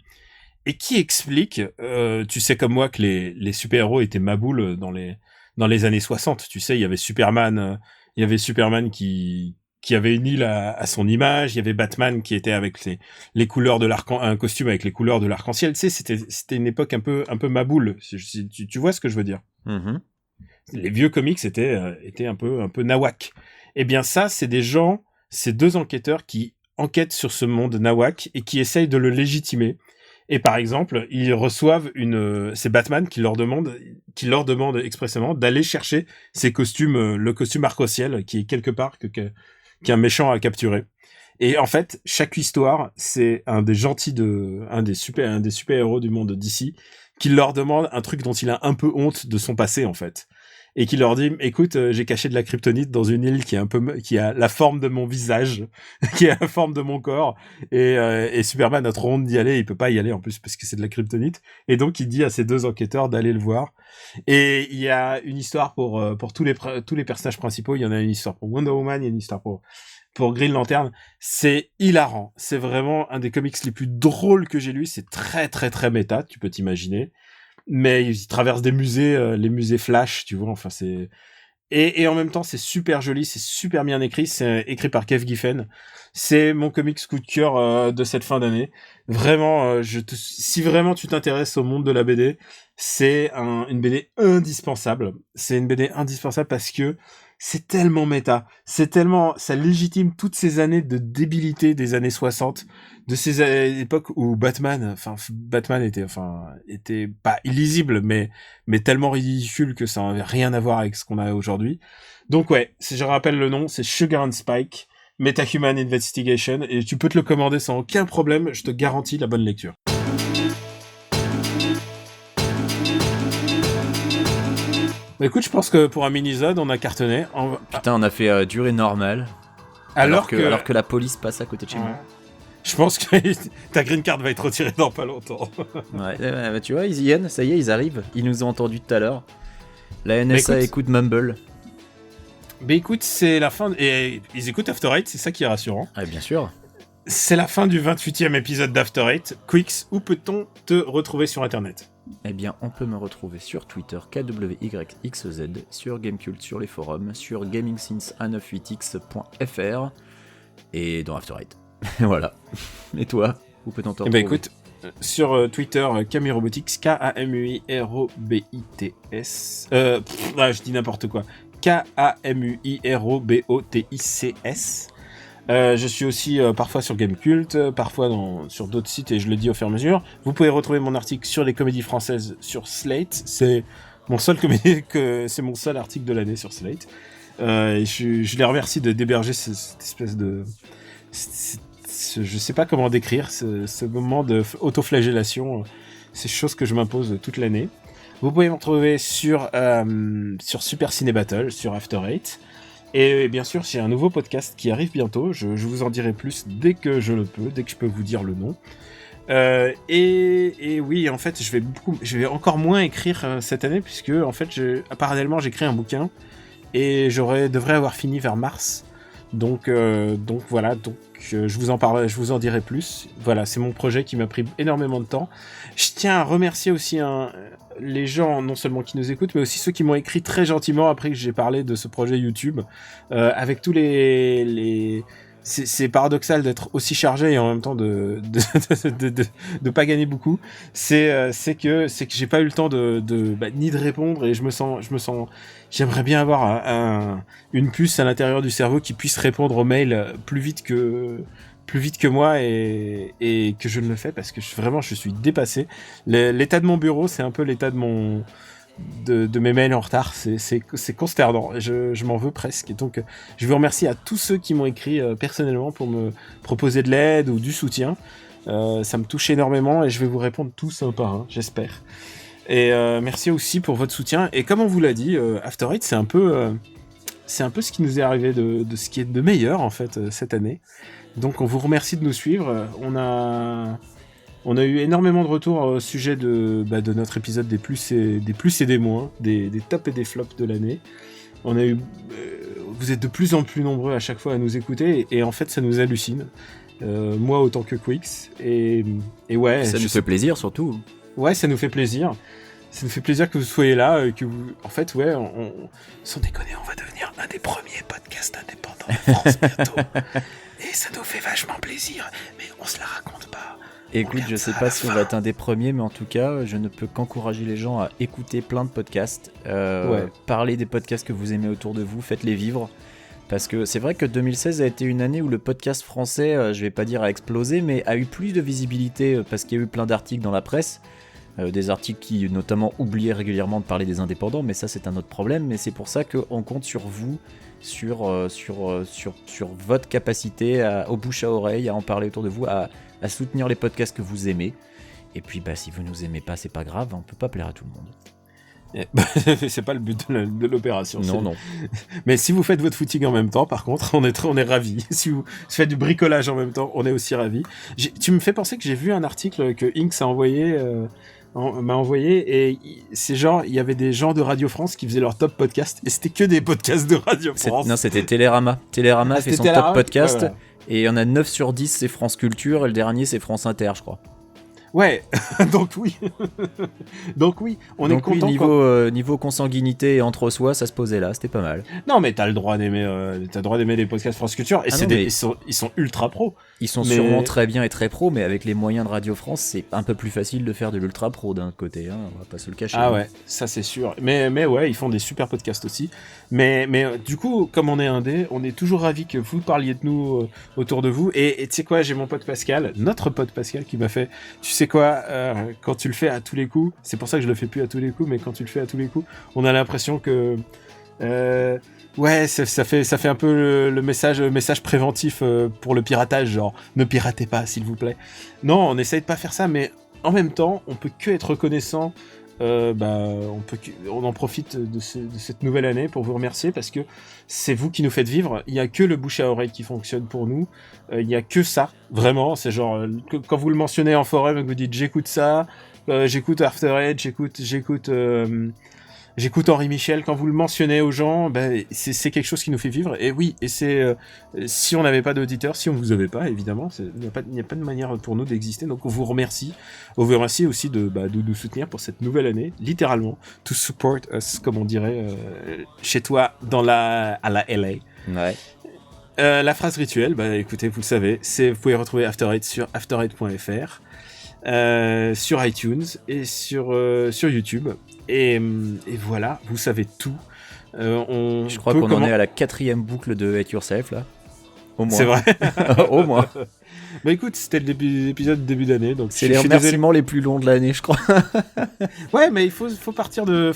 C: et qui explique, tu sais comme moi que les super-héros étaient maboules dans les années 60, tu sais, il y avait Superman qui avait une île à son image, il y avait Batman qui était avec les couleurs de un costume avec les couleurs de l'arc-en-ciel, tu sais, c'était une époque un peu maboule, tu vois ce que je veux dire.
D: Mm-hmm.
C: Les vieux comics étaient un peu nawak. Eh bien ça, c'est ces deux enquêteurs qui enquêtent sur ce monde nawak et qui essayent de le légitimer. Et par exemple, ils reçoivent c'est Batman qui leur demande expressément d'aller chercher ces costumes, le costume arc-en-ciel qui est quelque part qu'un méchant a capturé. Et en fait, chaque histoire, c'est un des super-héros du monde d'ici qui leur demande un truc dont il a un peu honte de son passé, en fait. Et qui leur dit, écoute, j'ai caché de la kryptonite dans une île qui a la forme de mon visage, qui a la forme de mon corps, et Superman a trop honte d'y aller, il peut pas y aller en plus parce que c'est de la kryptonite, et donc il dit à ces deux enquêteurs d'aller le voir. Et il y a une histoire pour tous les personnages principaux, il y en a une histoire pour Wonder Woman, il y a une histoire pour Green Lantern. C'est hilarant, c'est vraiment un des comics les plus drôles que j'ai lu, c'est très très très méta, tu peux t'imaginer. Mais ils traversent des musées, les musées Flash, tu vois, enfin c'est... Et en même temps, c'est super joli, c'est super bien écrit, c'est écrit par Kev Giffen. C'est mon comics coup de cœur de cette fin d'année. Vraiment, si vraiment tu t'intéresses au monde de la BD, c'est une BD indispensable. C'est une BD indispensable parce que c'est tellement méta, ça légitime toutes ces années de débilité des années 60, de ces époques où Batman était pas illisible, mais tellement ridicule que ça n'avait rien à voir avec ce qu'on a aujourd'hui. Donc ouais, si je rappelle le nom, c'est Sugar and Spike, Metahuman Investigation, et tu peux te le commander sans aucun problème, je te garantis la bonne lecture. Bah écoute, je pense que pour un mini-zode, on a cartonné.
D: Putain, on a fait durée normale. Alors que la police passe à côté de chez moi.
C: Je pense que ta green card va être retirée dans pas longtemps.
D: Ouais, tu vois, ils y viennent, ça y est, ils arrivent. Ils nous ont entendus tout à l'heure. La NSA écoute Mumble.
C: Bah écoute, c'est la fin... Et ils écoutent After Eight, c'est ça qui est rassurant.
D: Ah, bien sûr.
C: C'est la fin du 28e épisode d'After Eight. Quix, où peut-on te retrouver sur Internet ?
D: Eh bien, on peut me retrouver sur Twitter, KWYXZ, sur Gamecult, sur les forums, sur gamingsince198x.fr et dans After Eight. Voilà. Et toi, où peut-on te retrouver ?
C: Eh ben écoute, sur Twitter, Kamirobotics, K-A-M-U-I-R-O-B-I-T-S. Je dis n'importe quoi. K-A-M-U-I-R-O-B-O-T-I-C-S. Je suis aussi parfois sur Gamecult, parfois sur d'autres sites, et je le dis au fur et à mesure. Vous pouvez retrouver mon article sur les comédies françaises sur Slate. C'est mon seul article de l'année sur Slate. Et je les remercie d'héberger cette espèce de... je sais pas comment décrire ce moment de autoflagellation, ces choses que je m'impose toute l'année. Vous pouvez me retrouver sur Super Ciné Battle, sur After Eight. Et bien sûr, j'ai un nouveau podcast qui arrive bientôt. Je vous en dirai plus dès que je le peux, dès que je peux vous dire le nom. Et oui, en fait, je vais encore moins écrire cette année, puisque en fait, parallèlement, j'écris un bouquin et devrais avoir fini vers mars. Donc voilà. Je vous en dirai plus. Voilà, c'est mon projet qui m'a pris énormément de temps. Je tiens à remercier aussi les gens, non seulement qui nous écoutent, mais aussi ceux qui m'ont écrit très gentiment après que j'ai parlé de ce projet YouTube, avec tous c'est paradoxal d'être aussi chargé et en même temps de pas gagner beaucoup. C'est que j'ai pas eu le temps ni de répondre, et j'aimerais bien avoir une puce à l'intérieur du cerveau qui puisse répondre aux mails plus vite que moi, et que je ne le fais parce que je suis dépassé. L'état de mon bureau, c'est un peu l'état de mes mails en retard, c'est consternant, je m'en veux presque. Et donc je vous remercie à tous ceux qui m'ont écrit personnellement pour me proposer de l'aide ou du soutien. Ça me touche énormément et je vais vous répondre tous un par un, j'espère. Et merci aussi pour votre soutien. Et comme on vous l'a dit, After Eight, c'est un peu ce qui nous est arrivé de ce qui est de meilleur en fait cette année. Donc on vous remercie de nous suivre. On a eu énormément de retours au sujet de notre épisode des plus et des moins, des tops et des flops de l'année. On a eu, vous êtes de plus en plus nombreux à chaque fois à nous écouter, et en fait ça nous hallucine. moi autant que Quix. Et ouais.
D: Ça nous fait plaisir surtout.
C: Ouais, ça nous fait plaisir. Ça nous fait plaisir que vous soyez là, que vous... En fait, ouais, sans déconner, on va devenir un des premiers podcasts indépendants de France bientôt. Et ça nous fait vachement plaisir, mais on se la raconte pas.
D: Écoute, je sais pas si on va être un des premiers, mais en tout cas, je ne peux qu'encourager les gens à écouter plein de podcasts. Parlez des podcasts que vous aimez autour de vous, faites-les vivre. Parce que c'est vrai que 2016 a été une année où le podcast français, je vais pas dire a explosé, mais a eu plus de visibilité parce qu'il y a eu plein d'articles dans la presse. Des articles qui notamment oubliaient régulièrement de parler des indépendants, mais ça c'est un autre problème. Mais c'est pour ça qu'on compte sur vous, sur votre capacité au bouche à oreille, à en parler autour de vous, à soutenir les podcasts que vous aimez. Et puis si vous nous aimez pas, c'est pas grave, on peut pas plaire à tout le monde.
C: C'est pas le but de l'opération.
D: Non.
C: Mais si vous faites votre footing en même temps, par contre, on est ravis. Si vous faites du bricolage en même temps, on est aussi ravis. Tu me fais penser que j'ai vu un article que Inks m'a envoyé, et c'est genre, il y avait des gens de Radio France qui faisaient leur top podcast, et c'était que des podcasts de Radio France.
D: Non, c'était Télérama. Télérama fait son top podcast, ouais, voilà. Et il y en a 9 sur 10, c'est France Culture, et le dernier, c'est France Inter, je crois.
C: Ouais, donc oui, on est content.
D: Niveau consanguinité et entre soi, ça se posait là, c'était pas mal.
C: Non, mais t'as le droit d'aimer les podcasts France Culture, et ils sont ultra pros.
D: Ils sont sûrement très bien et très pros, mais avec les moyens de Radio France, c'est un peu plus facile de faire de l'ultra pro d'un côté, hein, on va pas se le cacher.
C: Ah ouais, ça c'est sûr. Mais ouais, ils font des super podcasts aussi. Mais du coup, comme on est indé, on est toujours ravis que vous parliez de nous autour de vous. Et tu sais quoi, j'ai mon pote Pascal, notre pote Pascal, qui m'a fait, tu sais quoi, quand tu le fais à tous les coups, c'est pour ça que je le fais plus à tous les coups, mais quand tu le fais à tous les coups, on a l'impression que ouais, ça fait un peu le message préventif pour le piratage, genre ne piratez pas s'il vous plaît. Non, on essaye de pas faire ça, mais en même temps, on peut que être reconnaissant. On en profite de cette nouvelle année pour vous remercier, parce que c'est vous qui nous faites vivre. Il y a que le bouche à oreille qui fonctionne pour nous. Il y a que ça, vraiment. C'est genre quand vous le mentionnez en forum et que vous dites j'écoute ça, j'écoute After Eight, j'écoute Henri Michel. Quand vous le mentionnez aux gens, c'est quelque chose qui nous fait vivre. Et oui, et c'est si on n'avait pas d'auditeurs, si on vous avait pas, évidemment, il n'y a pas de manière pour nous d'exister. Donc on vous remercie. On vous remercie aussi de nous soutenir pour cette nouvelle année, littéralement, to support us, comme on dirait chez toi à la LA.
D: Ouais.
C: La phrase rituelle, écoutez, vous le savez, vous pouvez retrouver After Eight sur after8.fr, sur iTunes et sur YouTube. Et voilà, vous savez tout.
D: Je crois qu'on en est à la 4e boucle de Hate Yourself, là. Au moins.
C: C'est vrai.
D: Au moins.
C: Écoute, c'était l'épisode début d'année, donc
D: c'est les remerciements les plus longs de l'année, je crois.
C: Ouais, mais il faut partir de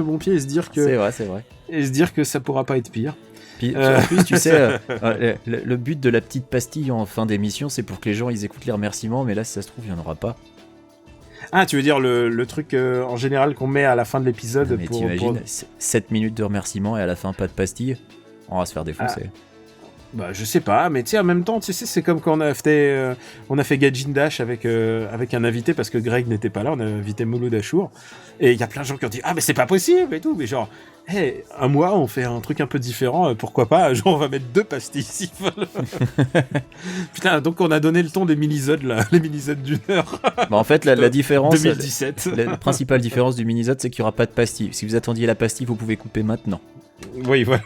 C: bon pied et se dire que
D: c'est vrai.
C: Et se dire que ça pourra pas être pire.
D: Puis en plus, tu sais, le but de la petite pastille en fin d'émission, c'est pour que les gens ils écoutent les remerciements, mais là, si ça se trouve, il y en aura pas.
C: Ah, tu veux dire le truc en général qu'on met à la fin de l'épisode
D: mais t'imagines, 7 minutes de remerciements et à la fin pas de pastille, on va se faire défoncer.
C: Je sais pas, mais tu sais, en même temps, tu sais, c'est comme quand on a fait Gajin Dash avec un invité, parce que Greg n'était pas là, on a invité Mouloud Achour, et il y a plein de gens qui ont dit « Ah, mais c'est pas possible !» et tout, mais genre, hey, un mois, on fait un truc un peu différent, pourquoi pas, genre, on va mettre 2 pastilles, s'ils veulent. Putain, donc on a donné le ton des mini-zodes, là, les mini-zodes d'1 heure.
D: En fait, la différence...
C: 2017.
D: La principale différence du mini-zode, c'est qu'il n'y aura pas de pastille. Si vous attendiez la pastille, vous pouvez couper maintenant.
C: Oui, voilà.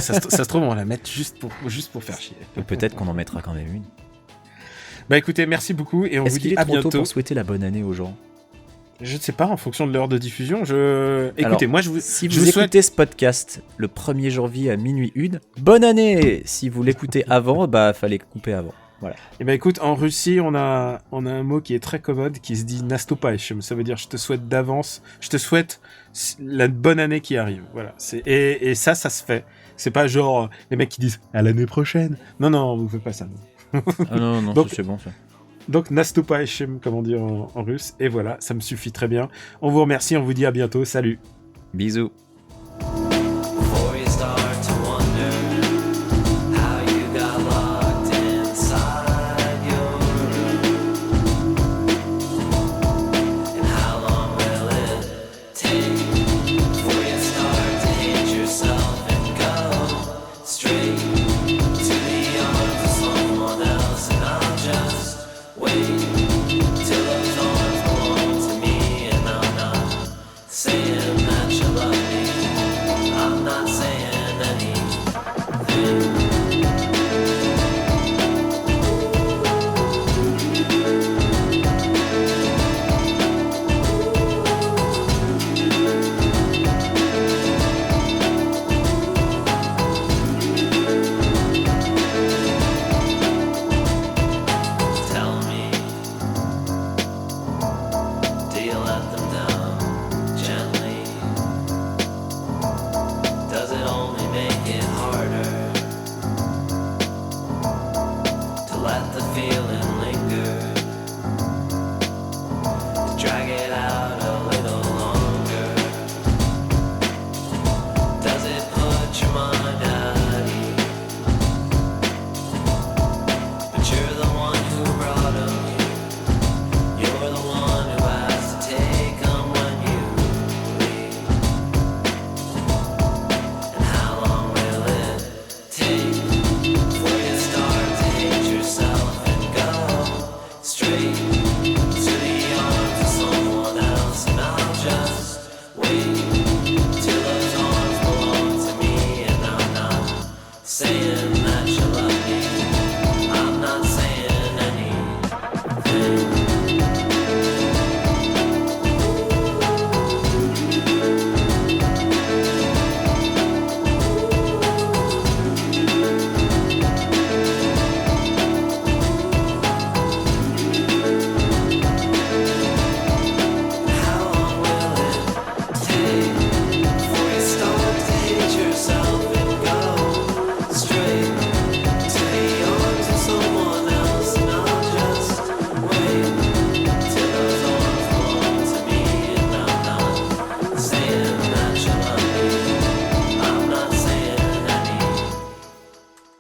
C: ça se trouve, on va la mettre juste pour faire chier.
D: Et peut-être qu'on en mettra quand même une.
C: Écoutez, merci beaucoup et on vous dit à bientôt. Est-ce qu'il est trop tôt
D: pour souhaiter la bonne année aux gens ?
C: Je ne sais pas, en fonction de l'heure de diffusion. Écoutez,
D: alors,
C: moi,
D: si vous écoutez ce podcast le 1er janvier à minuit 1, bonne année. Si vous l'écoutez avant, fallait couper avant. Voilà. Et
C: écoute, en Russie, on a un mot qui est très commode, qui se dit Nastopaïchem. Ça veut dire je te souhaite d'avance, je te souhaite la bonne année qui arrive. Voilà. Et ça se fait. C'est pas genre les mecs qui disent à l'année prochaine. Non, vous faites pas ça.
D: non, donc, c'est bon ça.
C: Donc Nastopaïchem, comme on dit en russe. Et voilà, ça me suffit très bien. On vous remercie, on vous dit à bientôt. Salut.
D: Bisous.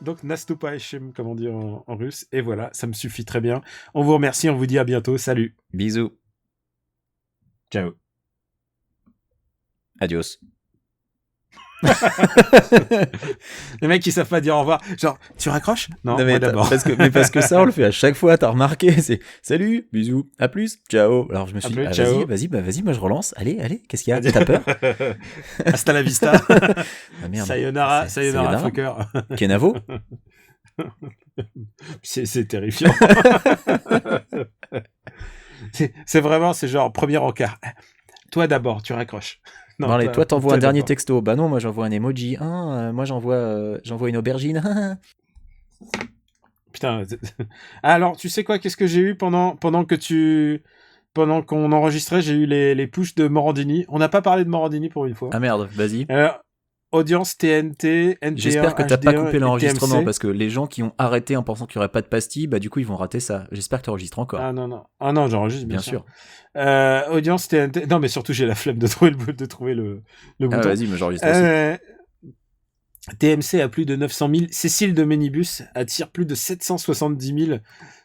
C: Donc, Nastupayashem, comme on dit en russe. Et voilà, ça me suffit très bien. On vous remercie, on vous dit à bientôt. Salut.
D: Bisous.
C: Ciao.
D: Adios.
C: Les mecs qui savent pas dire au revoir. Genre, tu raccroches? Non,
D: mais
C: moi d'abord.
D: Parce que ça, on le fait à chaque fois. T'as remarqué? C'est salut, bisous, à plus, ciao. Alors je me suis dit, vas-y, moi je relance. Allez, qu'est-ce qu'il y a? T'as peur?
C: Hasta la vista.
D: Ah, merde.
C: Sayonara, fucker.
D: Kenavo?
C: C'est terrifiant. c'est vraiment, c'est genre premier encart. Toi d'abord, tu raccroches.
D: Non, bon, allez, toi t'envoies un dernier texto. Bah non, moi j'envoie un emoji. Moi j'envoie une aubergine.
C: Putain. Alors, tu sais quoi? Qu'est-ce que j'ai eu pendant qu'on enregistrait? J'ai eu les pushs de Morandini. On n'a pas parlé de Morandini pour une fois.
D: Ah merde, vas-y.
C: Audience TNT, NT1,
D: j'espère que t'as
C: HD1,
D: pas coupé l'enregistrement
C: TMC.
D: parce que les gens qui ont arrêté en pensant qu'il n'y aurait pas de pastilles, bah du coup ils vont rater ça. J'espère que t'enregistres encore.
C: Ah non, j'enregistre bien sûr. Audience TNT. Non, mais surtout j'ai la flemme de trouver le bouton.
D: Ah vas-y, mais j'enregistre aussi.
C: TMC a plus de 900 000. Cécile de Ménibus attire plus de 770 000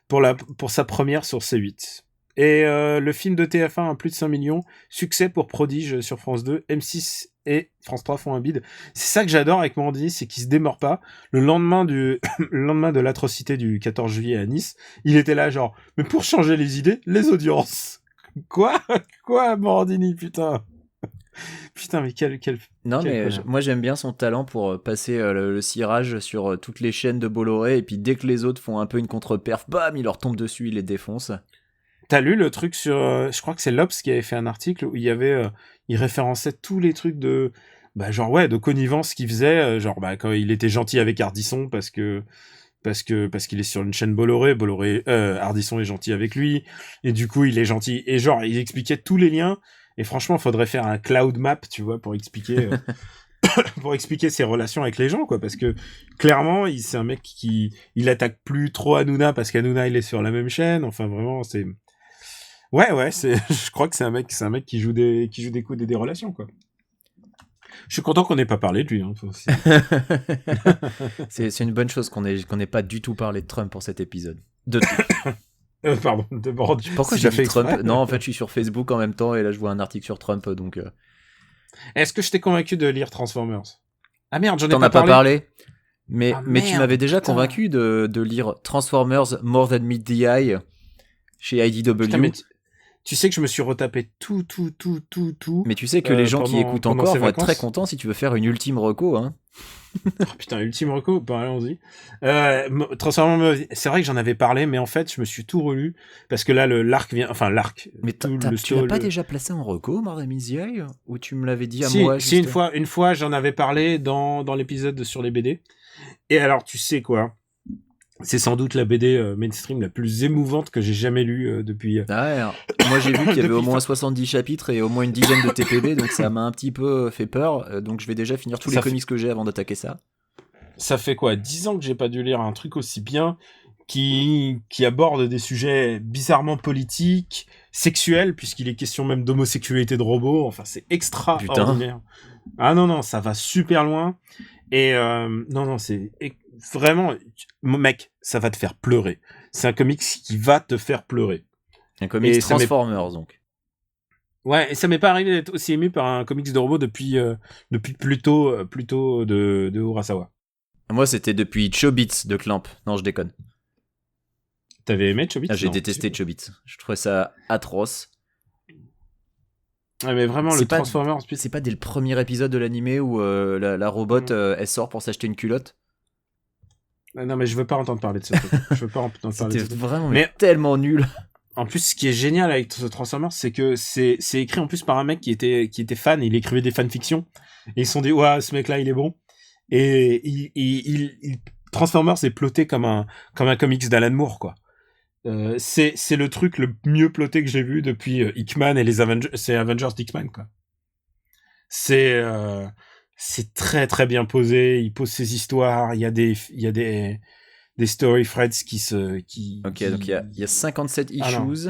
C: pour sa première sur C8. Et le film de TF1 a plus de 5 millions. Succès pour Prodige sur France 2. M6 et France 3 font un bide. C'est ça que j'adore avec Morandini, c'est qu'il se démord pas. Le lendemain le lendemain de l'atrocité du 14 juillet à Nice, il était là genre, mais pour changer les idées, les audiences. Quoi, Morandini, putain. Putain, mais quel
D: non, mais moi j'aime bien son talent pour passer le cirage sur toutes les chaînes de Bolloré, et puis dès que les autres font un peu une contre-perf, bam, il leur tombe dessus, il les défonce.
C: T'as lu le truc sur... je crois que c'est l'Obs qui avait fait un article où il y avait... il référençait tous les trucs de... Bah, genre, ouais, de connivence qu'il faisait. Genre, bah, quand il était gentil avec Ardisson parce qu'il est sur une chaîne Bolloré, Ardisson est gentil avec lui. Et du coup, il est gentil. Et genre, il expliquait tous les liens. Et franchement, il faudrait faire un cloud map, tu vois, pour expliquer... pour expliquer ses relations avec les gens, quoi, parce que clairement, c'est un mec il attaque plus trop Hanouna parce qu'Hanouna il est sur la même chaîne. Enfin, vraiment, c'est je crois que c'est un mec qui joue des coups et des relations, quoi. Je suis content qu'on n'ait pas parlé de lui. Hein,
D: c'est une bonne chose qu'on n'ait pas du tout parlé de Trump pour cet épisode.
C: Pardon.
D: Pourquoi j'ai fait Trump? Non, en fait, je suis sur Facebook en même temps et là, je vois un article sur Trump, donc.
C: Est-ce que je t'ai convaincu de lire Transformers? Ah merde, j'en ai
D: pas parlé. T'en as pas parlé. Mais tu m'avais déjà convaincu de lire Transformers More Than Meets the Eye chez IDW.
C: Putain, tu sais que je me suis retapé tout.
D: Mais tu sais que les gens qui écoutent encore vont être très contents si tu veux faire une ultime reco, hein.
C: Oh, putain, ultime reco, bah, allons-y. Transformers, c'est vrai que j'en avais parlé, mais en fait, je me suis tout relu parce que là, l'arc vient, enfin l'arc.
D: Mais tu l'as pas déjà placé en reco, More Than Meets the Eye, ou tu me l'avais dit à moi?
C: Si, une fois, j'en avais parlé dans l'épisode sur les BD. Et alors, tu sais quoi? C'est sans doute la BD mainstream la plus émouvante que j'ai jamais lue depuis...
D: Ah ouais, moi j'ai vu qu'il y avait au moins 70 chapitres et au moins une dizaine de TPB, donc ça m'a un petit peu fait peur, donc je vais déjà finir tous les comics que j'ai avant d'attaquer ça.
C: Ça fait quoi, 10 ans que j'ai pas dû lire un truc aussi bien qui aborde des sujets bizarrement politiques, sexuels, puisqu'il est question même d'homosexualité de robots, enfin c'est extraordinaire. Putain. Ah non, ça va super loin, et non, c'est... Vraiment, mec, ça va te faire pleurer. C'est un comics qui va te faire pleurer.
D: Un comics Transformers, donc.
C: Ouais, et ça m'est pas arrivé d'être aussi ému par un comics de robot depuis plutôt de Urasawa.
D: Moi, c'était depuis Chobits de Clamp. Non, je déconne.
C: T'avais aimé Chobits?
D: J'ai détesté Chobits. Je trouvais ça atroce.
C: Ouais, mais vraiment, le Transformers...
D: C'est pas dès le premier épisode de l'animé où la robot, elle sort pour s'acheter une culotte?
C: Non, mais je veux pas entendre parler de ce truc. Je veux pas entendre parler de ce truc.
D: C'était vraiment tellement nul.
C: En plus, ce qui est génial avec ce Transformers, c'est que c'est écrit en plus par un mec qui était fan, il écrivait des fanfictions, et ils se sont dit, ouais, ce mec-là, il est bon. Et Transformers est ploté comme un comics d'Alan Moore, quoi. C'est le truc le mieux ploté que j'ai vu depuis Hickman et les Avengers, c'est Avengers d'Hickman, quoi. C'est très très bien posé, il pose ses histoires, il y a des story threads
D: Ok, donc il y a 57 issues.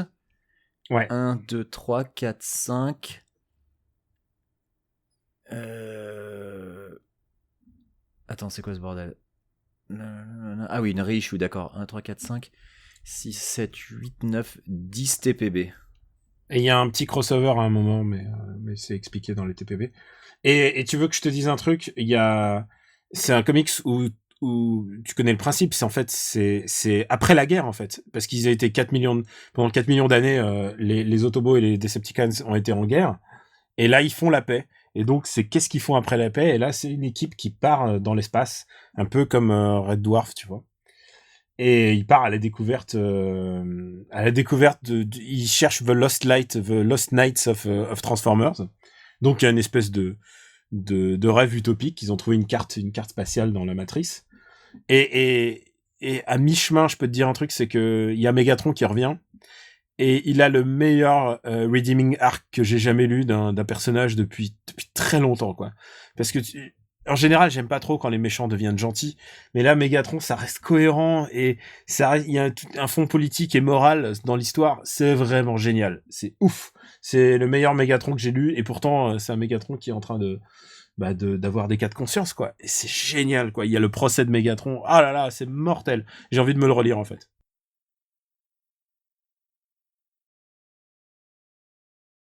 C: Ouais.
D: 1, 2, 3, 4, 5. Attends, c'est quoi ce bordel? Ah oui, une reissue, d'accord. 1, 3, 4, 5, 6, 7, 8, 9, 10 TPB.
C: Et il y a un petit crossover à un moment, mais c'est expliqué dans les TPB. Et tu veux que je te dise un truc? C'est un comics où tu connais le principe. C'est après la guerre, en fait. Parce qu'ils ont été pendant 4 millions d'années, les Autobots et les Decepticons ont été en guerre. Et là, ils font la paix. Et donc, c'est qu'est-ce qu'ils font après la paix? Et là, c'est une équipe qui part dans l'espace. Un peu comme Red Dwarf, tu vois. Et il part à la découverte il cherche The Lost Knights of Transformers. Donc il y a une espèce de rêve utopique. Ils ont trouvé une carte spatiale dans la matrice. Et à mi-chemin, je peux te dire un truc, c'est que il y a Megatron qui revient et il a le meilleur redeeming arc que j'ai jamais lu d'un personnage depuis très longtemps, quoi. Parce que en général, j'aime pas trop quand les méchants deviennent gentils, mais là, Megatron, ça reste cohérent et il y a un fond politique et moral dans l'histoire. C'est vraiment génial. C'est ouf. C'est le meilleur Megatron que j'ai lu et pourtant, c'est un Megatron qui est en train d'avoir des cas de conscience, quoi. Et c'est génial, quoi. Il y a le procès de Megatron. Ah là là, c'est mortel. J'ai envie de me le relire, en fait.